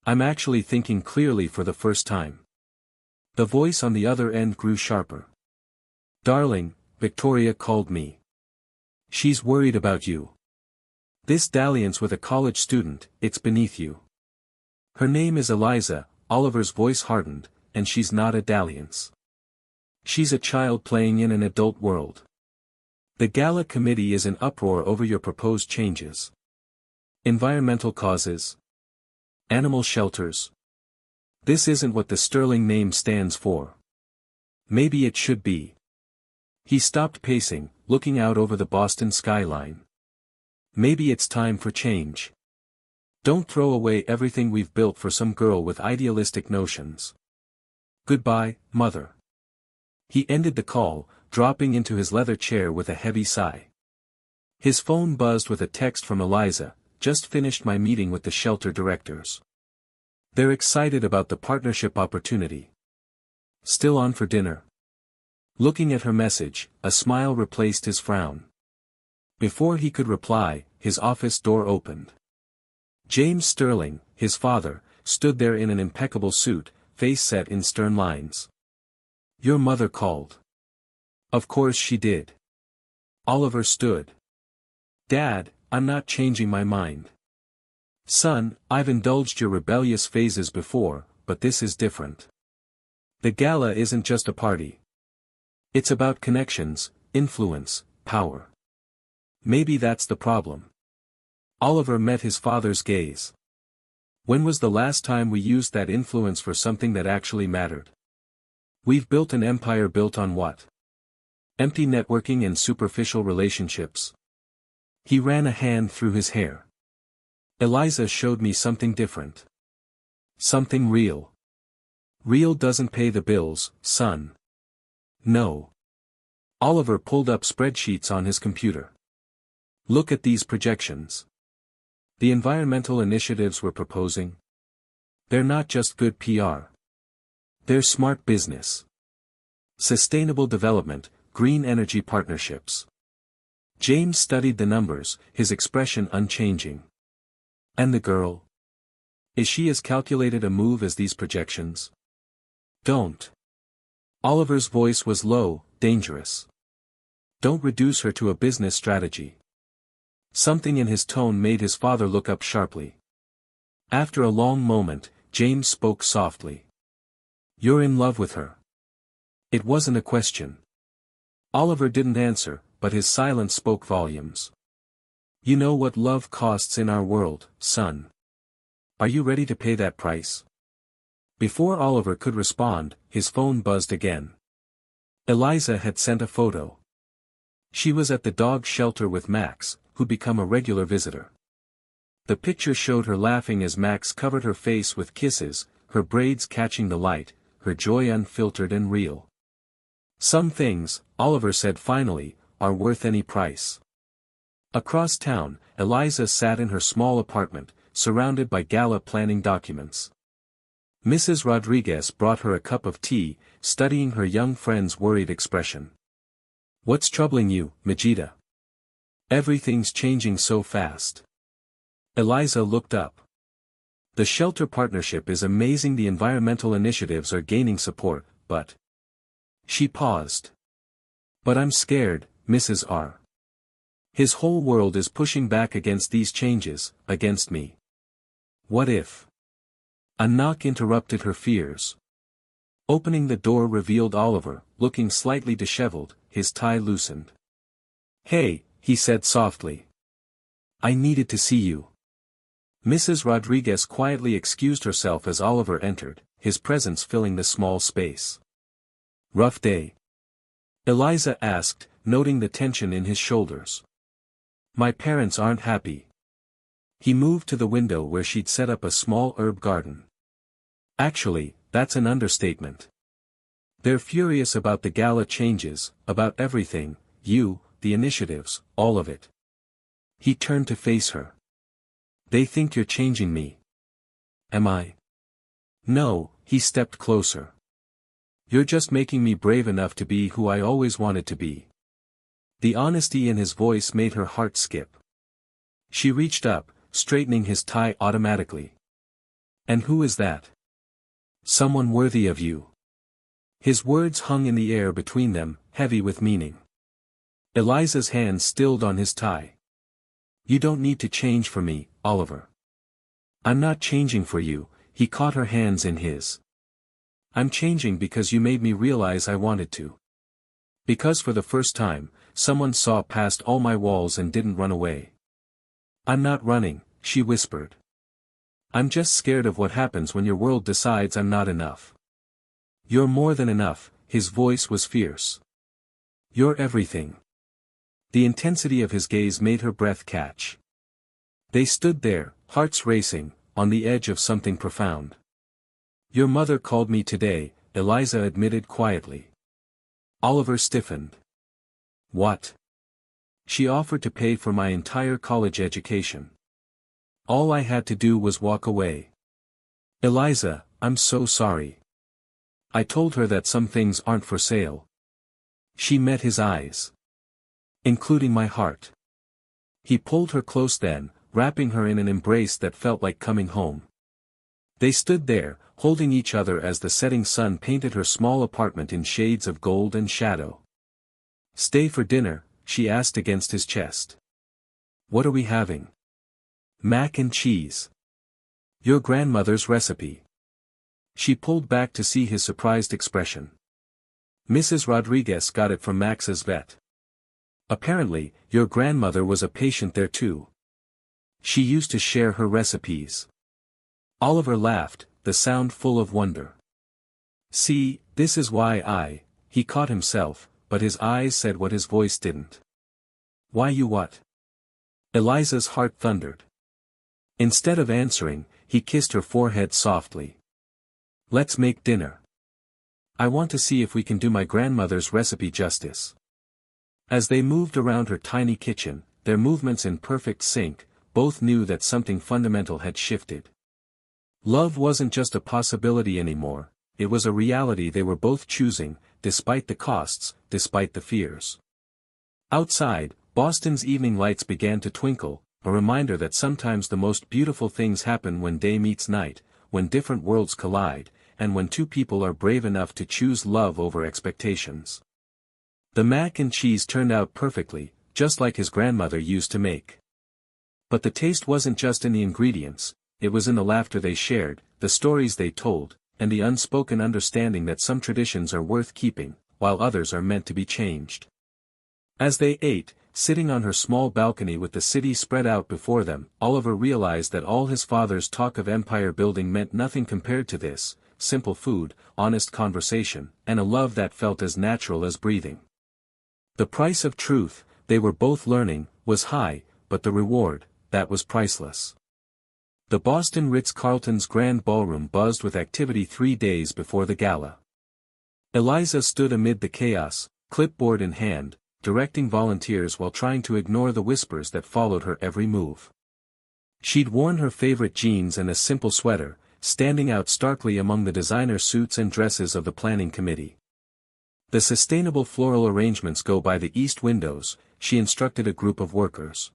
I'm actually thinking clearly for the first time." The voice on the other end grew sharper. "Darling, Victoria called me. She's worried about you. This dalliance with a college student, it's beneath you." "Her name is Eliza," Oliver's voice hardened, "and she's not a dalliance. She's a child playing in an adult world. The gala committee is in uproar over your proposed changes. Environmental causes. Animal shelters. This isn't what the sterling name stands for. Maybe it should be." He stopped pacing, looking out over the Boston skyline. "Maybe it's time for change. Don't throw away everything we've built for some girl with idealistic notions. Goodbye, Mother." He ended the call, dropping into his leather chair with a heavy sigh. His phone buzzed with a text from Eliza, "Just finished my meeting with the shelter directors. They're excited about the partnership opportunity. Still on for dinner?" Looking at her message, a smile replaced his frown. Before he could reply, his office door opened. James Sterling, his father, stood there in an impeccable suit, face set in stern lines. "Your mother called." "Of course she did." Oliver stood. "Dad, I'm not changing my mind. Son, I've indulged your rebellious phases before, but this is different. The gala isn't just a party. It's about connections, influence, power. Maybe that's the problem." Oliver met his father's gaze. "When was the last time we used that influence for something that actually mattered? We've built an empire built on what? Empty networking and superficial relationships." He ran a hand through his hair. "Eliza showed me something different. Something real. Real doesn't pay the bills, son." "No." Oliver pulled up spreadsheets on his computer. "Look at these projections. The environmental initiatives we're proposing. They're not just good PR. They're smart business. Sustainable development, green energy partnerships." James studied the numbers, his expression unchanging. "And the girl? Is she as calculated a move as these projections?" "Don't." Oliver's voice was low, dangerous. "Don't reduce her to a business strategy." Something in his tone made his father look up sharply. After a long moment, James spoke softly. "You're in love with her." It wasn't a question. Oliver didn't answer, but his silence spoke volumes. "You know what love costs in our world, son. Are you ready to pay that price?" Before Oliver could respond, his phone buzzed again. Eliza had sent a photo. She was at the dog shelter with Max, who'd become a regular visitor. The picture showed her laughing as Max covered her face with kisses, her braids catching the light, her joy unfiltered and real. "Some things," Oliver said finally, "are worth any price." Across town, Eliza sat in her small apartment, surrounded by gala planning documents. Mrs. Rodriguez brought her a cup of tea, studying her young friend's worried expression. "What's troubling you, Majida? Everything's changing so fast." Eliza looked up. "The shelter partnership is amazing. The environmental initiatives are gaining support, but..." She paused. "But I'm scared, Mrs. R. His whole world is pushing back against these changes, against me. What if..." A knock interrupted her fears. Opening the door revealed Oliver, looking slightly disheveled, his tie loosened. "Hey," he said softly. "I needed to see you." Mrs. Rodriguez quietly excused herself as Oliver entered, his presence filling the small space. "Rough day?" Eliza asked, noting the tension in his shoulders. "My parents aren't happy." He moved to the window where she'd set up a small herb garden. "Actually, that's an understatement. They're furious about the gala changes, about everything, you, the initiatives, all of it." He turned to face her. "They think you're changing me." "Am I?" "No," he stepped closer. "You're just making me brave enough to be who I always wanted to be." The honesty in his voice made her heart skip. She reached up, straightening his tie automatically. "And who is that?" "Someone worthy of you." His words hung in the air between them, heavy with meaning. Eliza's hand stilled on his tie. "You don't need to change for me, Oliver." "I'm not changing for you," he caught her hands in his. "I'm changing because you made me realize I wanted to. Because for the first time, someone saw past all my walls and didn't run away." "I'm not running," she whispered. "I'm just scared of what happens when your world decides I'm not enough." "You're more than enough," his voice was fierce. "You're everything." The intensity of his gaze made her breath catch. They stood there, hearts racing, on the edge of something profound. "Your mother called me today," Eliza admitted quietly. Oliver stiffened. "What?" "She offered to pay for my entire college education. All I had to do was walk away." "Eliza, I'm so sorry. I told her that some things aren't for sale." She met his eyes. "Including my heart." He pulled her close then, wrapping her in an embrace that felt like coming home. They stood there, holding each other as the setting sun painted her small apartment in shades of gold and shadow. "Stay for dinner?" she asked against his chest. "What are we having?" "Mac and cheese. Your grandmother's recipe." She pulled back to see his surprised expression. "Mrs. Rodriguez got it from Max's vet. Apparently, your grandmother was a patient there too. She used to share her recipes." Oliver laughed, the sound full of wonder. "See, this is why he caught himself, but his eyes said what his voice didn't." "Why you what?" Eliza's heart thundered. Instead of answering, he kissed her forehead softly. "Let's make dinner. I want to see if we can do my grandmother's recipe justice." As they moved around her tiny kitchen, their movements in perfect sync, both knew that something fundamental had shifted. Love wasn't just a possibility anymore, it was a reality they were both choosing, despite the costs, despite the fears. Outside, Boston's evening lights began to twinkle, a reminder that sometimes the most beautiful things happen when day meets night, when different worlds collide, and when two people are brave enough to choose love over expectations. The mac and cheese turned out perfectly, just like his grandmother used to make. But the taste wasn't just in the ingredients, it was in the laughter they shared, the stories they told, and the unspoken understanding that some traditions are worth keeping, while others are meant to be changed. As they ate, sitting on her small balcony with the city spread out before them, Oliver realized that all his father's talk of empire building meant nothing compared to this: simple food, honest conversation, and a love that felt as natural as breathing. The price of truth, they were both learning, was high, but the reward, that was priceless. The Boston Ritz-Carlton's grand ballroom buzzed with activity 3 days before the gala. Eliza stood amid the chaos, clipboard in hand, directing volunteers while trying to ignore the whispers that followed her every move. She'd worn her favorite jeans and a simple sweater, standing out starkly among the designer suits and dresses of the planning committee. "The sustainable floral arrangements go by the east windows," she instructed a group of workers.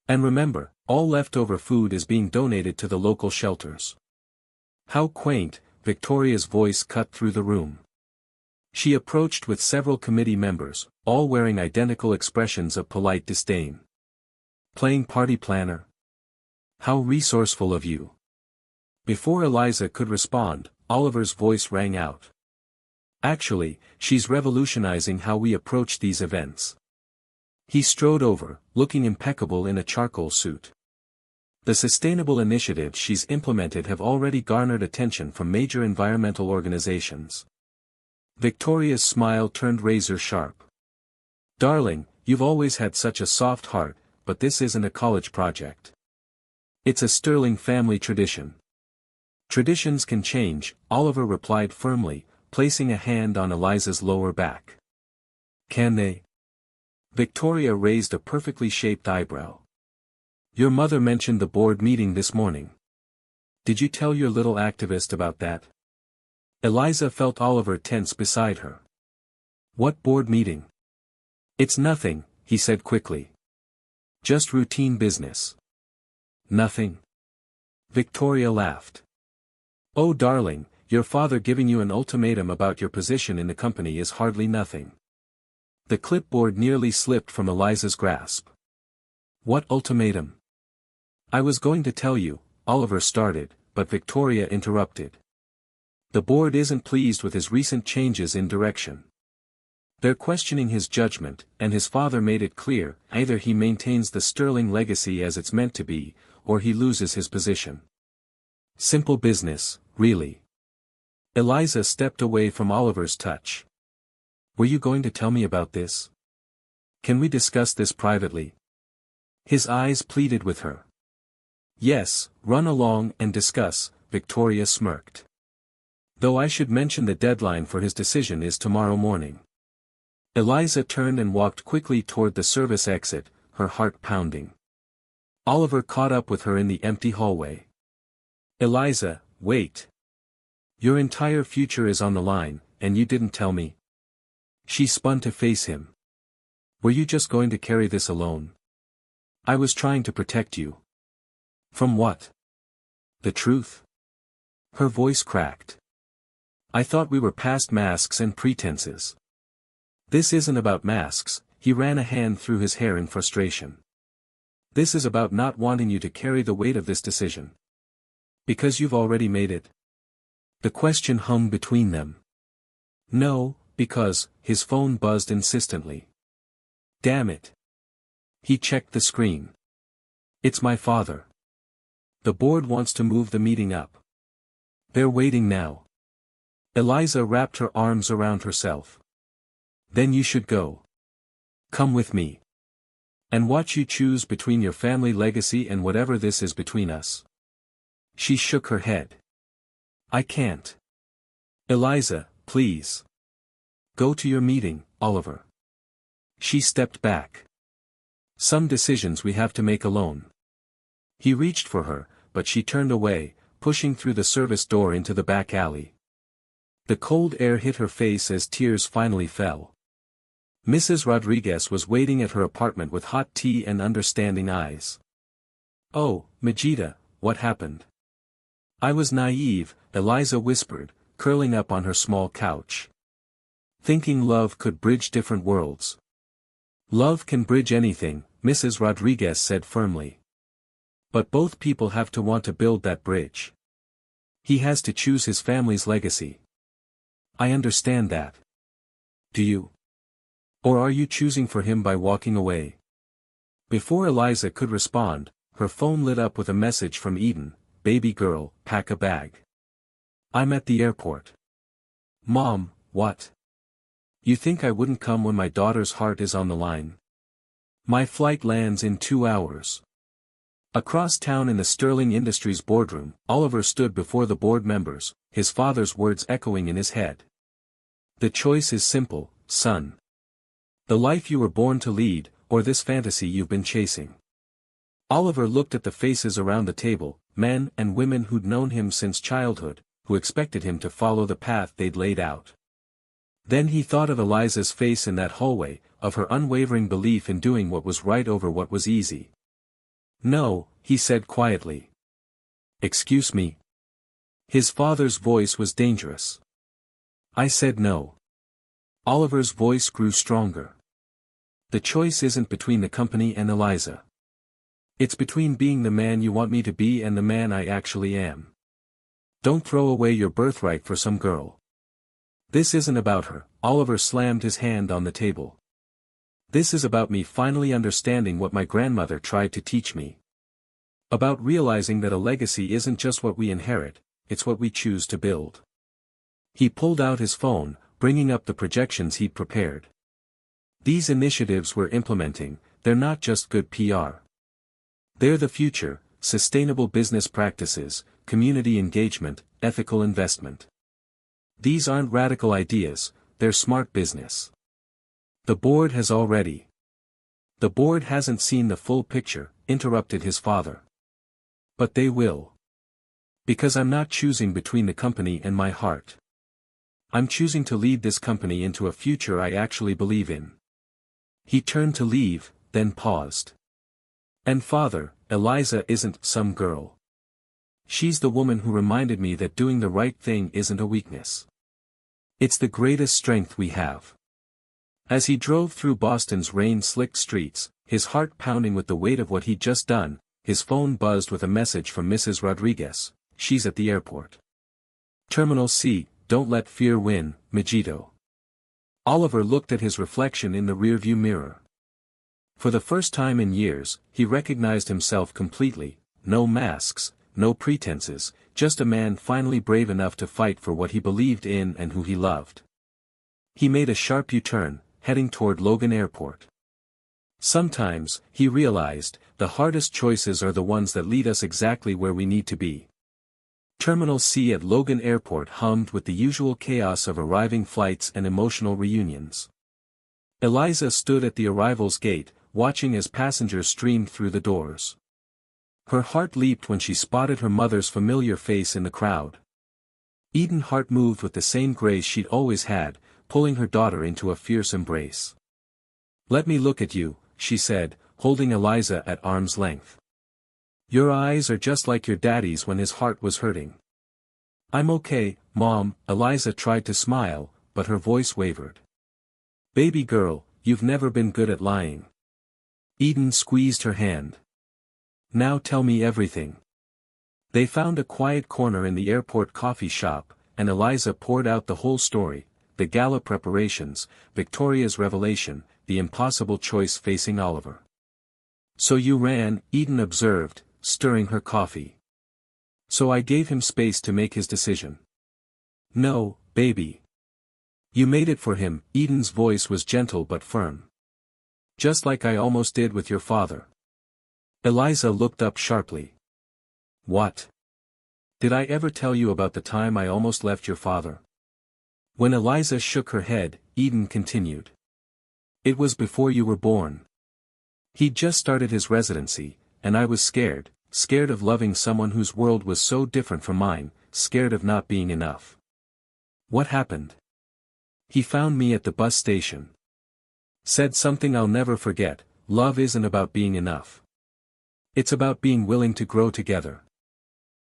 "And remember, all leftover food is being donated to the local shelters." "How quaint," Victoria's voice cut through the room. She approached with several committee members, all wearing identical expressions of polite disdain. "Playing party planner? How resourceful of you." Before Eliza could respond, Oliver's voice rang out. "Actually, she's revolutionizing how we approach these events." He strode over, looking impeccable in a charcoal suit. The sustainable initiatives she's implemented have already garnered attention from major environmental organizations. Victoria's smile turned razor sharp. Darling, you've always had such a soft heart, but this isn't a college project. It's a sterling family tradition. Traditions can change, Oliver replied firmly, placing a hand on Eliza's lower back. Can they? Victoria raised a perfectly shaped eyebrow. Your mother mentioned the board meeting this morning. Did you tell your little activist about that? Eliza felt Oliver tense beside her. What board meeting? It's nothing, he said quickly. Just routine business. Nothing? Victoria laughed. Oh darling, your father giving you an ultimatum about your position in the company is hardly nothing. The clipboard nearly slipped from Eliza's grasp. What ultimatum? I was going to tell you, Oliver started, but Victoria interrupted. The board isn't pleased with his recent changes in direction. They're questioning his judgment, and his father made it clear, either he maintains the sterling legacy as it's meant to be, or he loses his position. Simple business, really. Eliza stepped away from Oliver's touch. Were you going to tell me about this? Can we discuss this privately? His eyes pleaded with her. Yes, run along and discuss, Victoria smirked. Though I should mention the deadline for his decision is tomorrow morning. Eliza turned and walked quickly toward the service exit, her heart pounding. Oliver caught up with her in the empty hallway. Eliza, wait. Your entire future is on the line, and you didn't tell me. She spun to face him. Were you just going to carry this alone? I was trying to protect you. From what? The truth? Her voice cracked. I thought we were past masks and pretenses. This isn't about masks, he ran a hand through his hair in frustration. This is about not wanting you to carry the weight of this decision. Because you've already made it. The question hung between them. No, because, his phone buzzed insistently. Damn it. He checked the screen. It's my father. The board wants to move the meeting up. They're waiting now. Eliza wrapped her arms around herself. Then you should go. Come with me. And watch you choose between your family legacy and whatever this is between us. She shook her head. I can't. Eliza, please. Go to your meeting, Oliver. She stepped back. Some decisions we have to make alone. He reached for her, but she turned away, pushing through the service door into the back alley. The cold air hit her face as tears finally fell. Mrs. Rodriguez was waiting at her apartment with hot tea and understanding eyes. Oh, Majida, what happened? I was naive, Eliza whispered, curling up on her small couch. Thinking love could bridge different worlds. Love can bridge anything, Mrs. Rodriguez said firmly. But both people have to want to build that bridge. He has to choose his family's legacy. I understand that. Do you? Or are you choosing for him by walking away? Before Eliza could respond, her phone lit up with a message from Eden. Baby girl, pack a bag. I'm at the airport. Mom, what? You think I wouldn't come when my daughter's heart is on the line? My flight lands in 2 hours. Across town in the Sterling Industries boardroom, Oliver stood before the board members, his father's words echoing in his head. The choice is simple, son. The life you were born to lead, or this fantasy you've been chasing. Oliver looked at the faces around the table, men and women who'd known him since childhood, who expected him to follow the path they'd laid out. Then he thought of Eliza's face in that hallway, of her unwavering belief in doing what was right over what was easy. No, he said quietly. Excuse me. His father's voice was dangerous. I said no. Oliver's voice grew stronger. The choice isn't between the company and Eliza. It's between being the man you want me to be and the man I actually am. Don't throw away your birthright for some girl. This isn't about her, Oliver slammed his hand on the table. This is about me finally understanding what my grandmother tried to teach me. About realizing that a legacy isn't just what we inherit, it's what we choose to build. He pulled out his phone, bringing up the projections he'd prepared. These initiatives we're implementing, they're not just good PR. They're the future: sustainable business practices, community engagement, ethical investment. These aren't radical ideas, they're smart business. The board hasn't seen the full picture, interrupted his father. But they will. Because I'm not choosing between the company and my heart. I'm choosing to lead this company into a future I actually believe in. He turned to leave, then paused. And father, Eliza isn't some girl. She's the woman who reminded me that doing the right thing isn't a weakness. It's the greatest strength we have. As he drove through Boston's rain-slicked streets, his heart pounding with the weight of what he'd just done, his phone buzzed with a message from Mrs. Rodriguez. She's at the airport. Terminal C, don't let fear win, Mijito. Oliver looked at his reflection in the rearview mirror. For the first time in years, he recognized himself completely: no masks, no pretenses, just a man finally brave enough to fight for what he believed in and who he loved. He made a sharp U-turn, heading toward Logan Airport. Sometimes, he realized, the hardest choices are the ones that lead us exactly where we need to be. Terminal C at Logan Airport hummed with the usual chaos of arriving flights and emotional reunions. Eliza stood at the arrivals gate, watching as passengers streamed through the doors. Her heart leaped when she spotted her mother's familiar face in the crowd. Eden's heart moved with the same grace she'd always had, pulling her daughter into a fierce embrace. "Let me look at you," she said, holding Eliza at arm's length. "Your eyes are just like your daddy's when his heart was hurting." "I'm okay, Mom," Eliza tried to smile, but her voice wavered. "Baby girl, you've never been good at lying." Eden squeezed her hand. "Now tell me everything." They found a quiet corner in the airport coffee shop, and Eliza poured out the whole story: the gala preparations, Victoria's revelation, the impossible choice facing Oliver. "So you ran," Eden observed, stirring her coffee. "So I gave him space to make his decision." "No, baby. You made it for him." Eden's voice was gentle but firm. "Just like I almost did with your father." Eliza looked up sharply. "What? Did I ever tell you about the time I almost left your father?" When Eliza shook her head, Eden continued. "It was before you were born. He'd just started his residency, and I was scared of loving someone whose world was so different from mine, scared of not being enough." "What happened?" "He found me at the bus station. Said something I'll never forget: love isn't about being enough. It's about being willing to grow together."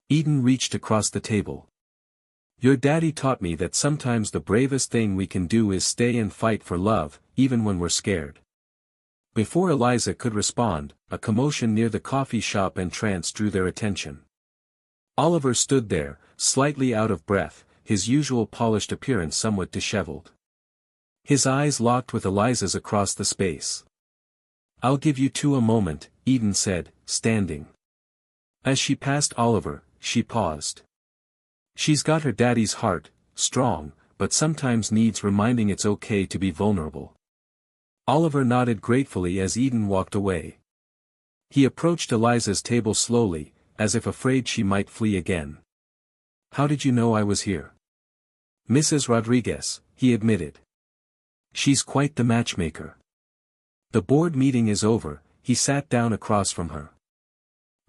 Eden reached across the table. "Your daddy taught me that sometimes the bravest thing we can do is stay and fight for love, even when we're scared." Before Eliza could respond, a commotion near the coffee shop entrance drew their attention. Oliver stood there, slightly out of breath, his usual polished appearance somewhat disheveled. His eyes locked with Eliza's across the space. "I'll give you two a moment," Eden said, standing. As she passed Oliver, she paused. "She's got her daddy's heart, strong, but sometimes needs reminding it's okay to be vulnerable." Oliver nodded gratefully as Eden walked away. He approached Eliza's table slowly, as if afraid she might flee again. "How did you know I was here?" "Mrs. Rodriguez," he admitted. "She's quite the matchmaker." "The board meeting is over," he sat down across from her.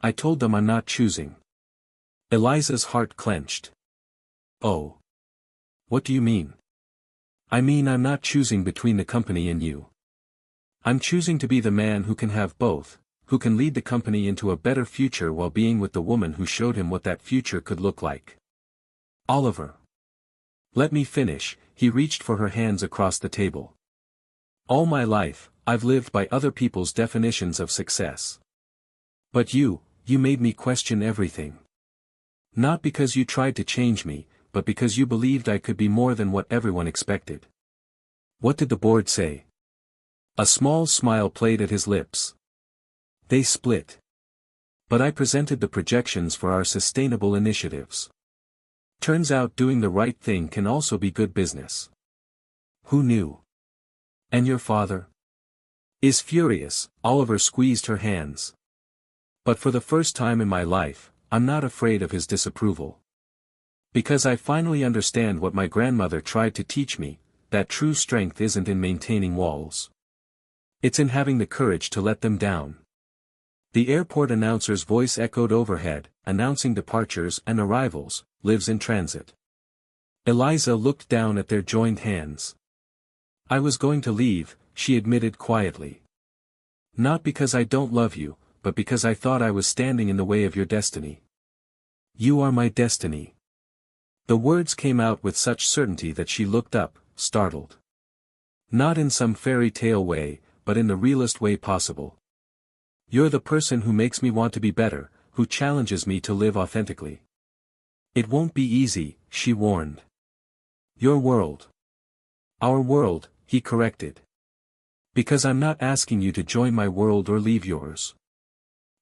"I told them I'm not choosing." Eliza's heart clenched. "Oh. What do you mean?" "I mean I'm not choosing between the company and you. I'm choosing to be the man who can have both, who can lead the company into a better future while being with the woman who showed him what that future could look like." "Oliver. Let me finish." He reached for her hands across the table. "All my life, I've lived by other people's definitions of success. But you made me question everything. Not because you tried to change me, but because you believed I could be more than what everyone expected." "What did the board say?" A small smile played at his lips. "They split. But I presented the projections for our sustainable initiatives. Turns out doing the right thing can also be good business. Who knew? And your father? Is furious. Oliver squeezed her hands. But for the first time in my life, I'm not afraid of his disapproval. Because I finally understand what my grandmother tried to teach me, that true strength isn't in maintaining walls. It's in having the courage to let them down. The airport announcer's voice echoed overhead, announcing departures and arrivals, lives in transit. Eliza looked down at their joined hands. I was going to leave, she admitted quietly. Not because I don't love you, but because I thought I was standing in the way of your destiny. You are my destiny. The words came out with such certainty that she looked up, startled. Not in some fairy tale way, but in the realest way possible. You're the person who makes me want to be better, who challenges me to live authentically. It won't be easy, she warned. Your world. Our world, he corrected. Because I'm not asking you to join my world or leave yours.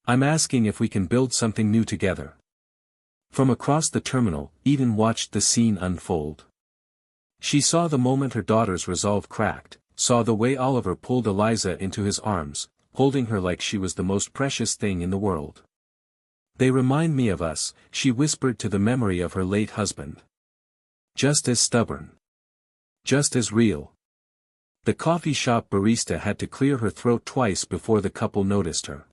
I'm asking if we can build something new together. From across the terminal, Eden watched the scene unfold. She saw the moment her daughter's resolve cracked, saw the way Oliver pulled Eliza into his arms, holding her like she was the most precious thing in the world. They remind me of us, she whispered to the memory of her late husband. Just as stubborn. Just as real. The coffee shop barista had to clear her throat twice before the couple noticed her.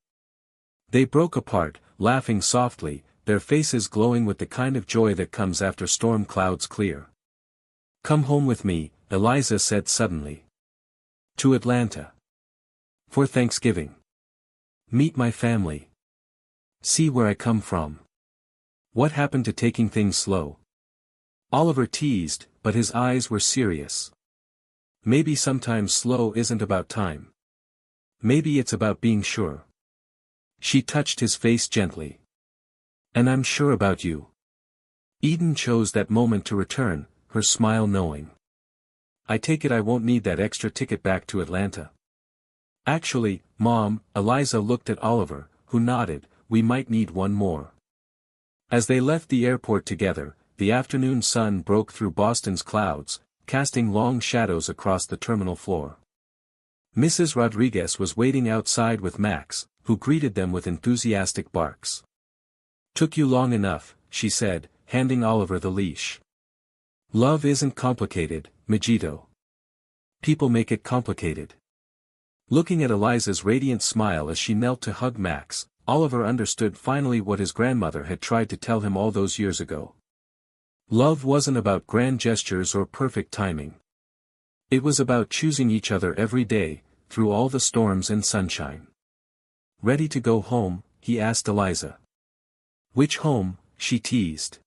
They broke apart, laughing softly, their faces glowing with the kind of joy that comes after storm clouds clear. Come home with me, Eliza said suddenly. To Atlanta. For Thanksgiving. Meet my family. See where I come from. What happened to taking things slow? Oliver teased, but his eyes were serious. Maybe sometimes slow isn't about time. Maybe it's about being sure. She touched his face gently. And I'm sure about you. Eden chose that moment to return, her smile knowing. I take it I won't need that extra ticket back to Atlanta. Actually, Mom, Eliza looked at Oliver, who nodded, we might need one more. As they left the airport together, the afternoon sun broke through Boston's clouds, casting long shadows across the terminal floor. Mrs. Rodriguez was waiting outside with Max, who greeted them with enthusiastic barks. Took you long enough, she said, handing Oliver the leash. Love isn't complicated, Majito. People make it complicated. Looking at Eliza's radiant smile as she knelt to hug Max, Oliver understood finally what his grandmother had tried to tell him all those years ago. Love wasn't about grand gestures or perfect timing. It was about choosing each other every day, through all the storms and sunshine. Ready to go home, he asked Eliza. Which home, she teased.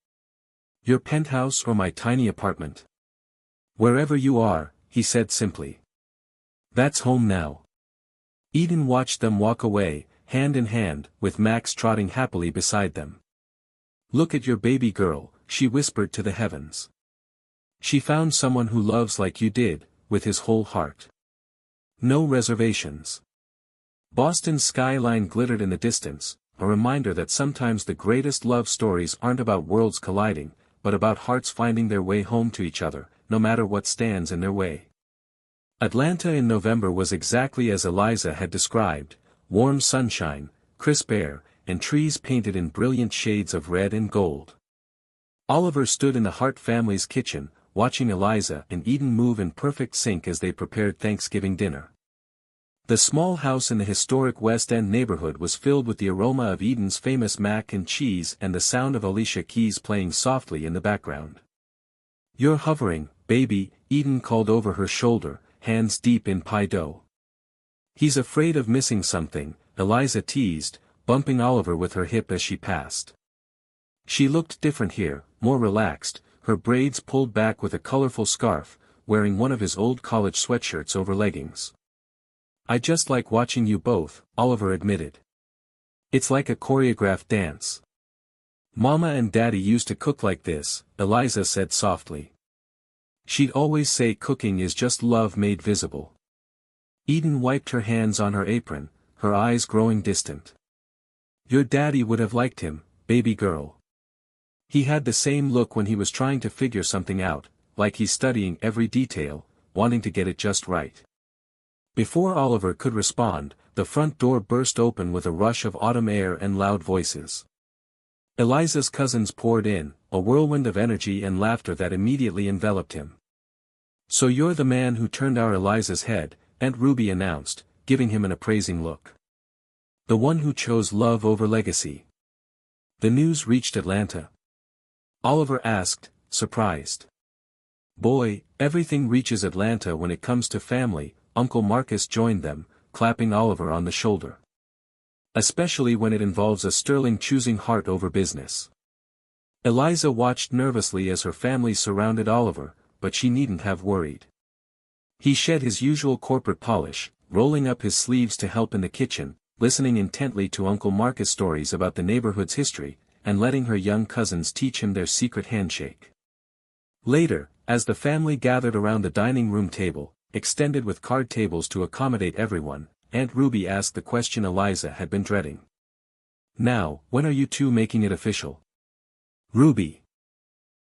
Your penthouse or my tiny apartment? Wherever you are, he said simply. That's home now. Eden watched them walk away, hand in hand, with Max trotting happily beside them. Look at your baby girl, she whispered to the heavens. She found someone who loves like you did, with his whole heart. No reservations. Boston's skyline glittered in the distance, a reminder that sometimes the greatest love stories aren't about worlds colliding, but about hearts finding their way home to each other, no matter what stands in their way. Atlanta in November was exactly as Eliza had described, warm sunshine, crisp air, and trees painted in brilliant shades of red and gold. Oliver stood in the Hart family's kitchen, watching Eliza and Eden move in perfect sync as they prepared Thanksgiving dinner. The small house in the historic West End neighborhood was filled with the aroma of Eden's famous mac and cheese and the sound of Alicia Keys playing softly in the background. You're hovering, baby, Eden called over her shoulder, hands deep in pie dough. He's afraid of missing something, Eliza teased, bumping Oliver with her hip as she passed. She looked different here, more relaxed, her braids pulled back with a colorful scarf, wearing one of his old college sweatshirts over leggings. I just like watching you both, Oliver admitted. It's like a choreographed dance. Mama and Daddy used to cook like this, Eliza said softly. She'd always say cooking is just love made visible. Eden wiped her hands on her apron, her eyes growing distant. Your daddy would have liked him, baby girl. He had the same look when he was trying to figure something out, like he's studying every detail, wanting to get it just right. Before Oliver could respond, the front door burst open with a rush of autumn air and loud voices. Eliza's cousins poured in, a whirlwind of energy and laughter that immediately enveloped him. "So you're the man who turned our Eliza's head," Aunt Ruby announced, giving him an appraising look. "The one who chose love over legacy." The news reached Atlanta. Oliver asked, surprised. "Boy, everything reaches Atlanta when it comes to family," Uncle Marcus joined them, clapping Oliver on the shoulder. "Especially when it involves a sterling choosing heart over business." Eliza watched nervously as her family surrounded Oliver, but she needn't have worried. He shed his usual corporate polish, rolling up his sleeves to help in the kitchen, listening intently to Uncle Marcus' stories about the neighborhood's history, and letting her young cousins teach him their secret handshake. Later, as the family gathered around the dining room table, extended with card tables to accommodate everyone, Aunt Ruby asked the question Eliza had been dreading. "Now, when are you two making it official?" "Ruby."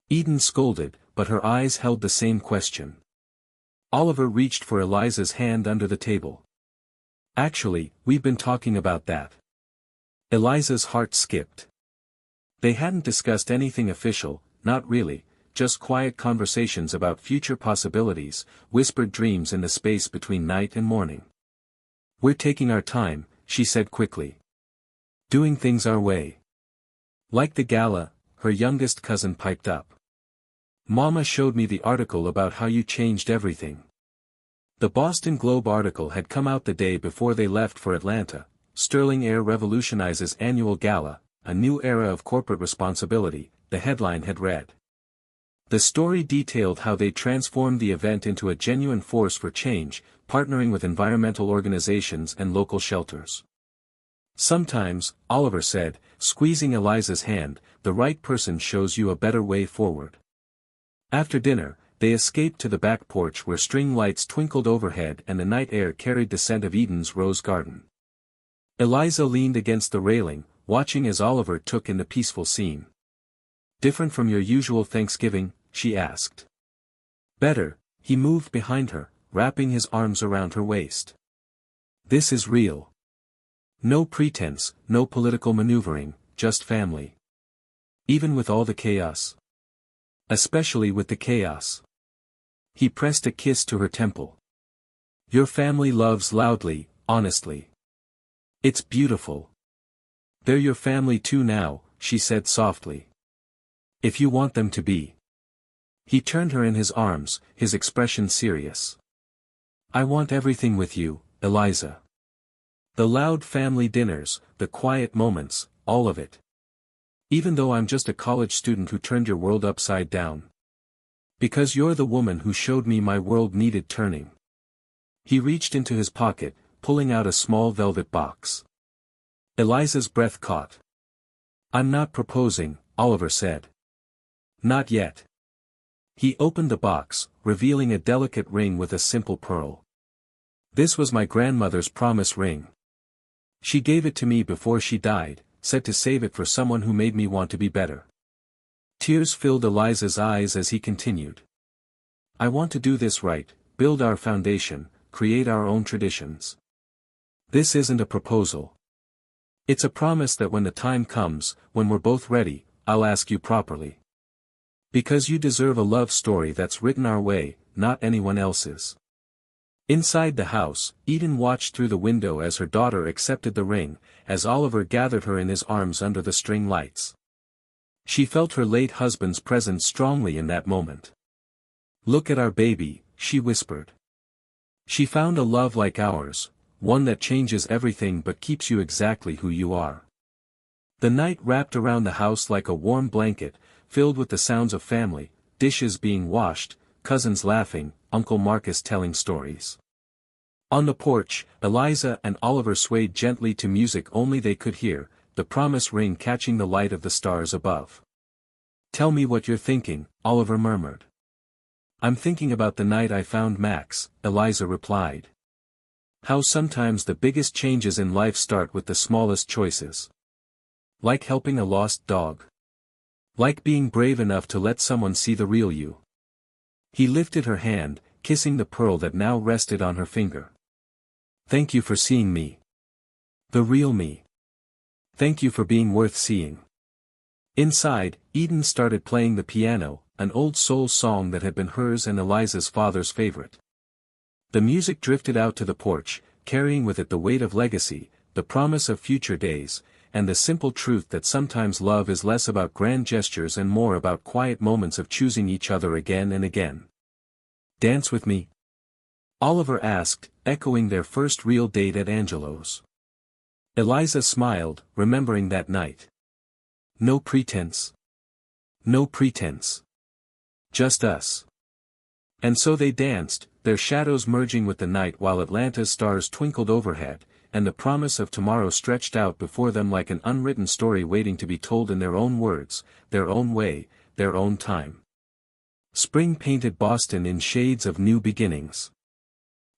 Eden scolded, but her eyes held the same question. Oliver reached for Eliza's hand under the table. "Actually, we've been talking about that." Eliza's heart skipped. They hadn't discussed anything official, not really, just quiet conversations about future possibilities, whispered dreams in the space between night and morning. "We're taking our time," she said quickly. "Doing things our way." "Like the gala," her youngest cousin piped up. "Mama showed me the article about how you changed everything." The Boston Globe article had come out the day before they left for Atlanta. "Sterling Air revolutionizes annual gala, a new era of corporate responsibility," the headline had read. The story detailed how they transformed the event into a genuine force for change, partnering with environmental organizations and local shelters. "Sometimes," Oliver said, squeezing Eliza's hand, "the right person shows you a better way forward." After dinner, they escaped to the back porch where string lights twinkled overhead and the night air carried the scent of Eden's rose garden. Eliza leaned against the railing, watching as Oliver took in the peaceful scene. "Different from your usual Thanksgiving?" she asked. "Better," he moved behind her, wrapping his arms around her waist. "This is real. No pretense, no political maneuvering, just family. Even with all the chaos. Especially with the chaos." He pressed a kiss to her temple. "Your family loves loudly, honestly. It's beautiful. They're your family too now," she said softly. "If you want them to be." He turned her in his arms, his expression serious. "I want everything with you, Eliza. The loud family dinners, the quiet moments, all of it. Even though I'm just a college student who turned your world upside down. Because you're the woman who showed me my world needed turning." He reached into his pocket, pulling out a small velvet box. Eliza's breath caught. "I'm not proposing," Oliver said. "Not yet." He opened the box, revealing a delicate ring with a simple pearl. "This was my grandmother's promise ring. She gave it to me before she died, said to save it for someone who made me want to be better." Tears filled Eliza's eyes as he continued. "I want to do this right, build our foundation, create our own traditions. This isn't a proposal. It's a promise that when the time comes, when we're both ready, I'll ask you properly. Because you deserve a love story that's written our way, not anyone else's." Inside the house, Eden watched through the window as her daughter accepted the ring, as Oliver gathered her in his arms under the string lights. She felt her late husband's presence strongly in that moment. "Look at our baby," she whispered. "She found a love like ours, one that changes everything but keeps you exactly who you are." The night wrapped around the house like a warm blanket, filled with the sounds of family, dishes being washed, cousins laughing, Uncle Marcus telling stories. On the porch, Eliza and Oliver swayed gently to music only they could hear, the promise ring catching the light of the stars above. "Tell me what you're thinking," Oliver murmured. "I'm thinking about the night I found Max," Eliza replied. "How sometimes the biggest changes in life start with the smallest choices. Like helping a lost dog. Like being brave enough to let someone see the real you. He lifted her hand, kissing the pearl that now rested on her finger. Thank you for seeing me. The real me. Thank you for being worth seeing. Inside, Eden started playing the piano, an old soul song that had been hers and Eliza's father's favorite. The music drifted out to the porch, carrying with it the weight of legacy, the promise of future days, and the simple truth that sometimes love is less about grand gestures and more about quiet moments of choosing each other again and again. Dance with me? Oliver asked, echoing their first real date at Angelo's. Eliza smiled, remembering that night. No pretense. No pretense. Just us. And so they danced, their shadows merging with the night while Atlanta's stars twinkled overhead, and the promise of tomorrow stretched out before them like an unwritten story waiting to be told in their own words, their own way, their own time. Spring painted Boston in shades of new beginnings.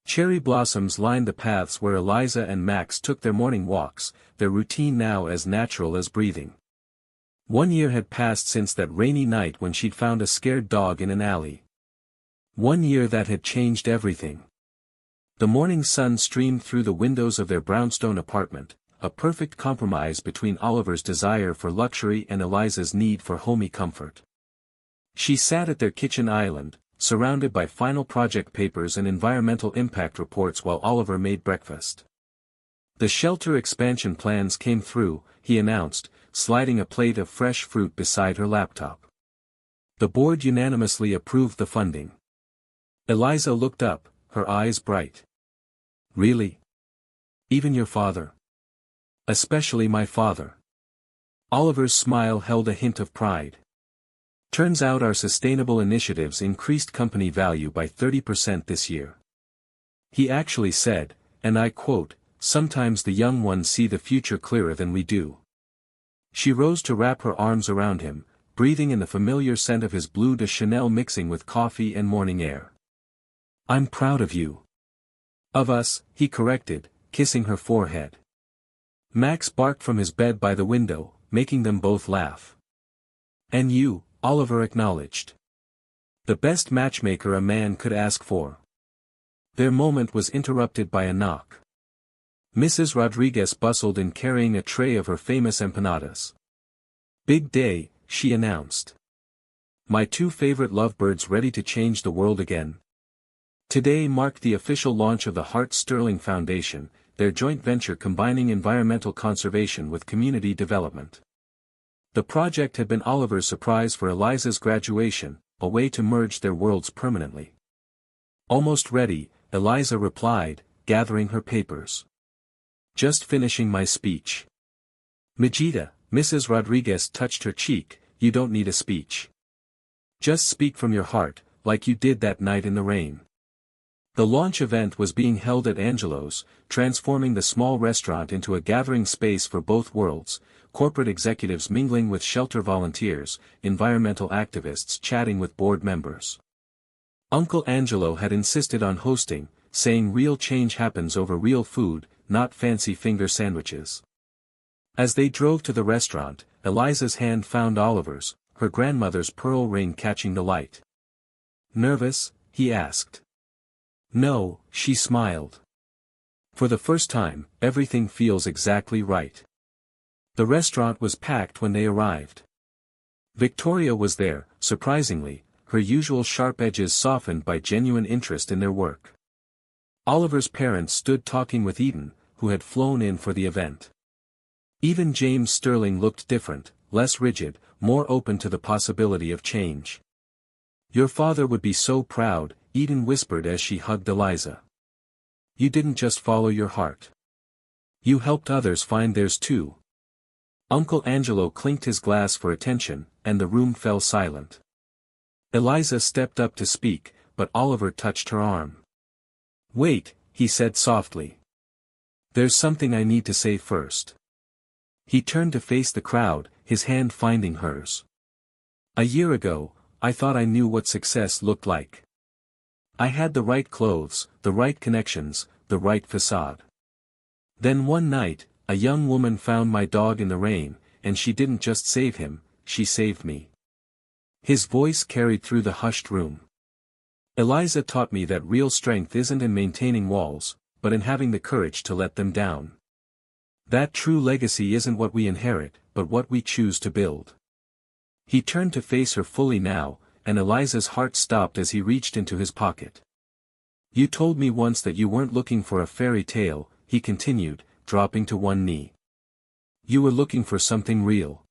Cherry blossoms lined the paths where Eliza and Max took their morning walks, their routine now as natural as breathing. 1 year had passed since that rainy night when she'd found a scared dog in an alley. 1 year that had changed everything. The morning sun streamed through the windows of their brownstone apartment, a perfect compromise between Oliver's desire for luxury and Eliza's need for homey comfort. She sat at their kitchen island, surrounded by final project papers and environmental impact reports while Oliver made breakfast. The shelter expansion plans came through, he announced, sliding a plate of fresh fruit beside her laptop. The board unanimously approved the funding. Eliza looked up, her eyes bright. Really? Even your father? Especially my father. Oliver's smile held a hint of pride. Turns out our sustainable initiatives increased company value by 30% this year. He actually said, and I quote, "Sometimes the young ones see the future clearer than we do." She rose to wrap her arms around him, breathing in the familiar scent of his Bleu de Chanel mixing with coffee and morning air. I'm proud of you. Of us, he corrected, kissing her forehead. Max barked from his bed by the window, making them both laugh. And you, Oliver acknowledged. The best matchmaker a man could ask for. Their moment was interrupted by a knock. Mrs. Rodriguez bustled in carrying a tray of her famous empanadas. Big day, she announced. My 2 favorite lovebirds ready to change the world again. Today marked the official launch of the Hart Sterling Foundation, their joint venture combining environmental conservation with community development. The project had been Oliver's surprise for Eliza's graduation, a way to merge their worlds permanently. Almost ready, Eliza replied, gathering her papers. Just finishing my speech. Mijita, Mrs. Rodriguez touched her cheek, you don't need a speech. Just speak from your heart, like you did that night in the rain. The launch event was being held at Angelo's, transforming the small restaurant into a gathering space for both worlds, corporate executives mingling with shelter volunteers, environmental activists chatting with board members. Uncle Angelo had insisted on hosting, saying real change happens over real food, not fancy finger sandwiches. As they drove to the restaurant, Eliza's hand found Oliver's, her grandmother's pearl ring catching the light. Nervous? He asked. No, she smiled. For the first time, everything feels exactly right. The restaurant was packed when they arrived. Victoria was there, surprisingly, her usual sharp edges softened by genuine interest in their work. Oliver's parents stood talking with Eden, who had flown in for the event. Even James Sterling looked different, less rigid, more open to the possibility of change. Your father would be so proud, Eden whispered as she hugged Eliza. You didn't just follow your heart. You helped others find theirs too. Uncle Angelo clinked his glass for attention, and the room fell silent. Eliza stepped up to speak, but Oliver touched her arm. Wait, he said softly. There's something I need to say first. He turned to face the crowd, his hand finding hers. A year ago, I thought I knew what success looked like. I had the right clothes, the right connections, the right facade. Then one night, a young woman found my dog in the rain, and she didn't just save him, she saved me. His voice carried through the hushed room. Eliza taught me that real strength isn't in maintaining walls, but in having the courage to let them down. That true legacy isn't what we inherit, but what we choose to build. He turned to face her fully now, and Eliza's heart stopped as he reached into his pocket. You told me once that you weren't looking for a fairy tale, he continued, dropping to one knee. You were looking for something real.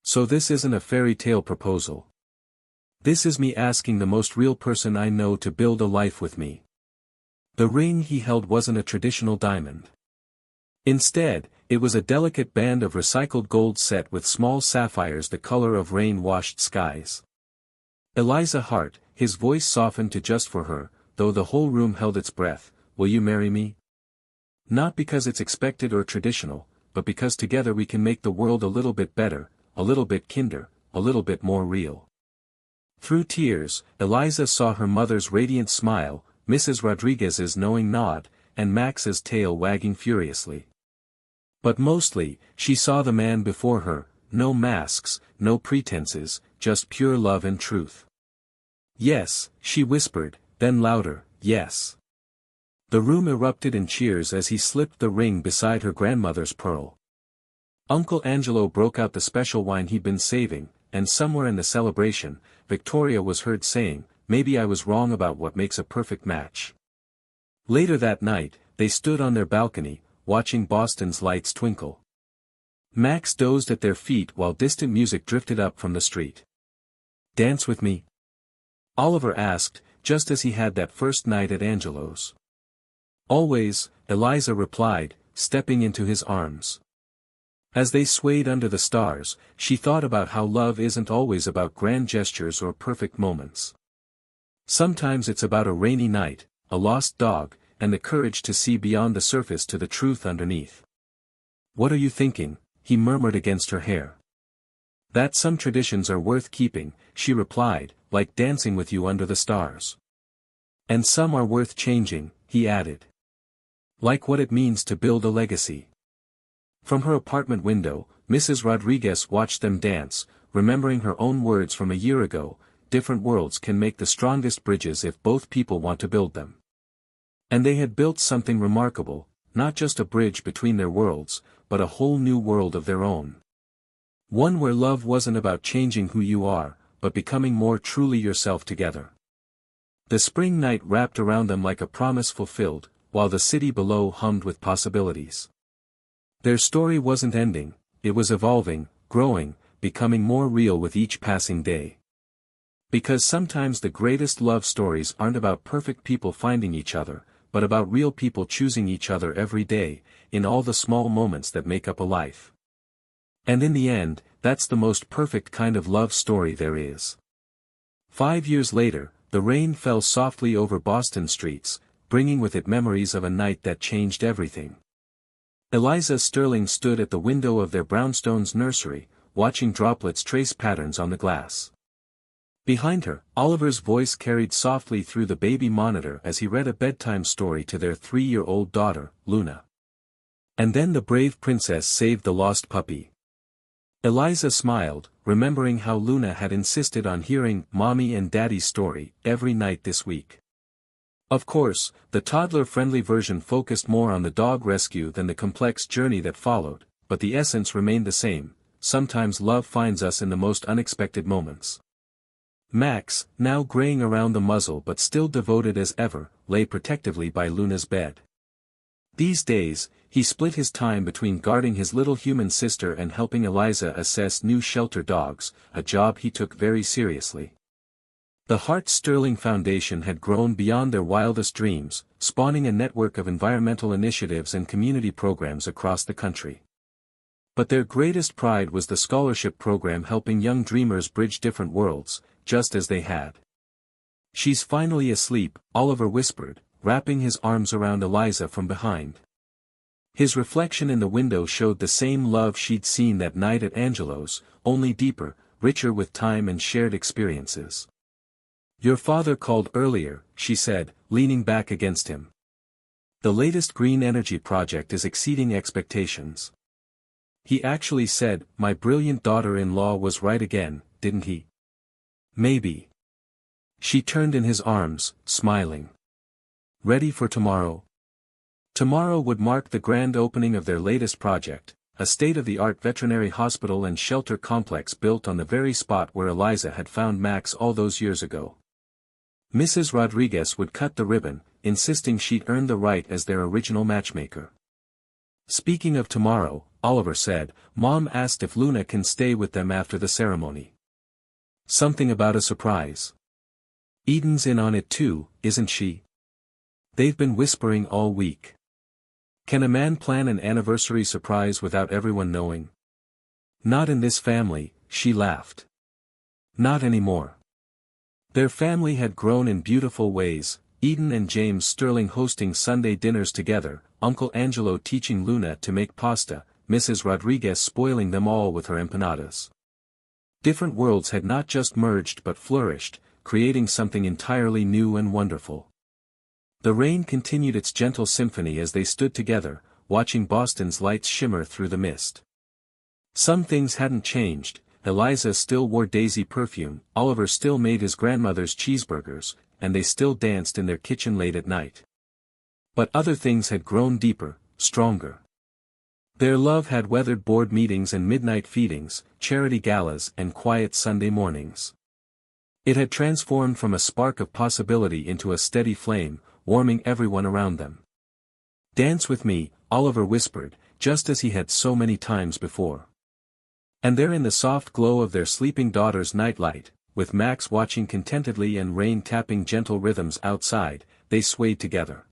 So this isn't a fairy tale proposal. This is me asking the most real person I know to build a life with me. The ring he held wasn't a traditional diamond. Instead, it was a delicate band of recycled gold set with small sapphires the color of rain-washed skies. Eliza Hart, his voice softened to just for her, though the whole room held its breath, will you marry me? Not because it's expected or traditional, but because together we can make the world a little bit better, a little bit kinder, a little bit more real. Through tears, Eliza saw her mother's radiant smile, Mrs. Rodriguez's knowing nod, and Max's tail wagging furiously. But mostly, she saw the man before her, no masks, no pretenses, just pure love and truth. Yes, she whispered, then louder, yes. The room erupted in cheers as he slipped the ring beside her grandmother's pearl. Uncle Angelo broke out the special wine he'd been saving, and somewhere in the celebration, Victoria was heard saying, maybe I was wrong about what makes a perfect match. Later that night, they stood on their balcony, watching Boston's lights twinkle. Max dozed at their feet while distant music drifted up from the street. Dance with me? Oliver asked, just as he had that first night at Angelo's. Always, Eliza replied, stepping into his arms. As they swayed under the stars, she thought about how love isn't always about grand gestures or perfect moments. Sometimes it's about a rainy night, a lost dog, and the courage to see beyond the surface to the truth underneath. What are you thinking? He murmured against her hair. That some traditions are worth keeping, she replied, like dancing with you under the stars. And some are worth changing, he added. Like what it means to build a legacy. From her apartment window, Mrs. Rodriguez watched them dance, remembering her own words from a year ago, different worlds can make the strongest bridges if both people want to build them. And they had built something remarkable, not just a bridge between their worlds, but a whole new world of their own. One where love wasn't about changing who you are, but becoming more truly yourself together. The spring night wrapped around them like a promise fulfilled, while the city below hummed with possibilities. Their story wasn't ending, it was evolving, growing, becoming more real with each passing day. Because sometimes the greatest love stories aren't about perfect people finding each other, but about real people choosing each other every day, in all the small moments that make up a life. And in the end, that's the most perfect kind of love story there is. 5 years later, the rain fell softly over Boston streets, bringing with it memories of a night that changed everything. Eliza Sterling stood at the window of their brownstones nursery, watching droplets trace patterns on the glass. Behind her, Oliver's voice carried softly through the baby monitor as he read a bedtime story to their 3-year-old daughter, Luna. And then the brave princess saved the lost puppy. Eliza smiled, remembering how Luna had insisted on hearing Mommy and Daddy's story every night this week. Of course, the toddler-friendly version focused more on the dog rescue than the complex journey that followed, but the essence remained the same. Sometimes love finds us in the most unexpected moments. Max, now graying around the muzzle but still devoted as ever, lay protectively by Luna's bed. These days, he split his time between guarding his little human sister and helping Eliza assess new shelter dogs, a job he took very seriously. The Hart Sterling Foundation had grown beyond their wildest dreams, spawning a network of environmental initiatives and community programs across the country. But their greatest pride was the scholarship program helping young dreamers bridge different worlds, just as they had. She's finally asleep, Oliver whispered, wrapping his arms around Eliza from behind. His reflection in the window showed the same love she'd seen that night at Angelo's, only deeper, richer with time and shared experiences. Your father called earlier, she said, leaning back against him. The latest green energy project is exceeding expectations. He actually said, my brilliant daughter-in-law was right again, didn't he? Maybe. She turned in his arms, smiling. Ready for tomorrow? Tomorrow would mark the grand opening of their latest project, a state-of-the-art veterinary hospital and shelter complex built on the very spot where Eliza had found Max all those years ago. Mrs. Rodriguez would cut the ribbon, insisting she'd earned the right as their original matchmaker. Speaking of tomorrow, Oliver said, Mom asked if Luna can stay with them after the ceremony. Something about a surprise. Eden's in on it too, isn't she? They've been whispering all week. Can a man plan an anniversary surprise without everyone knowing? Not in this family, she laughed. Not anymore. Their family had grown in beautiful ways, Eden and James Sterling hosting Sunday dinners together, Uncle Angelo teaching Luna to make pasta, Mrs. Rodriguez spoiling them all with her empanadas. Different worlds had not just merged but flourished, creating something entirely new and wonderful. The rain continued its gentle symphony as they stood together, watching Boston's lights shimmer through the mist. Some things hadn't changed. Eliza still wore Daisy perfume, Oliver still made his grandmother's cheeseburgers, and they still danced in their kitchen late at night. But other things had grown deeper, stronger. Their love had weathered board meetings and midnight feedings, charity galas and quiet Sunday mornings. It had transformed from a spark of possibility into a steady flame, warming everyone around them. Dance with me, Oliver whispered, just as he had so many times before. And there in the soft glow of their sleeping daughter's nightlight, with Max watching contentedly and rain tapping gentle rhythms outside, they swayed together.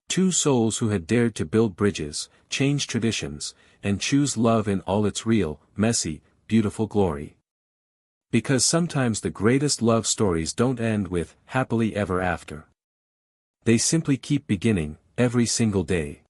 Two souls who had dared to build bridges, change traditions, and choose love in all its real, messy, beautiful glory. Because sometimes the greatest love stories don't end with, happily ever after. They simply keep beginning, every single day.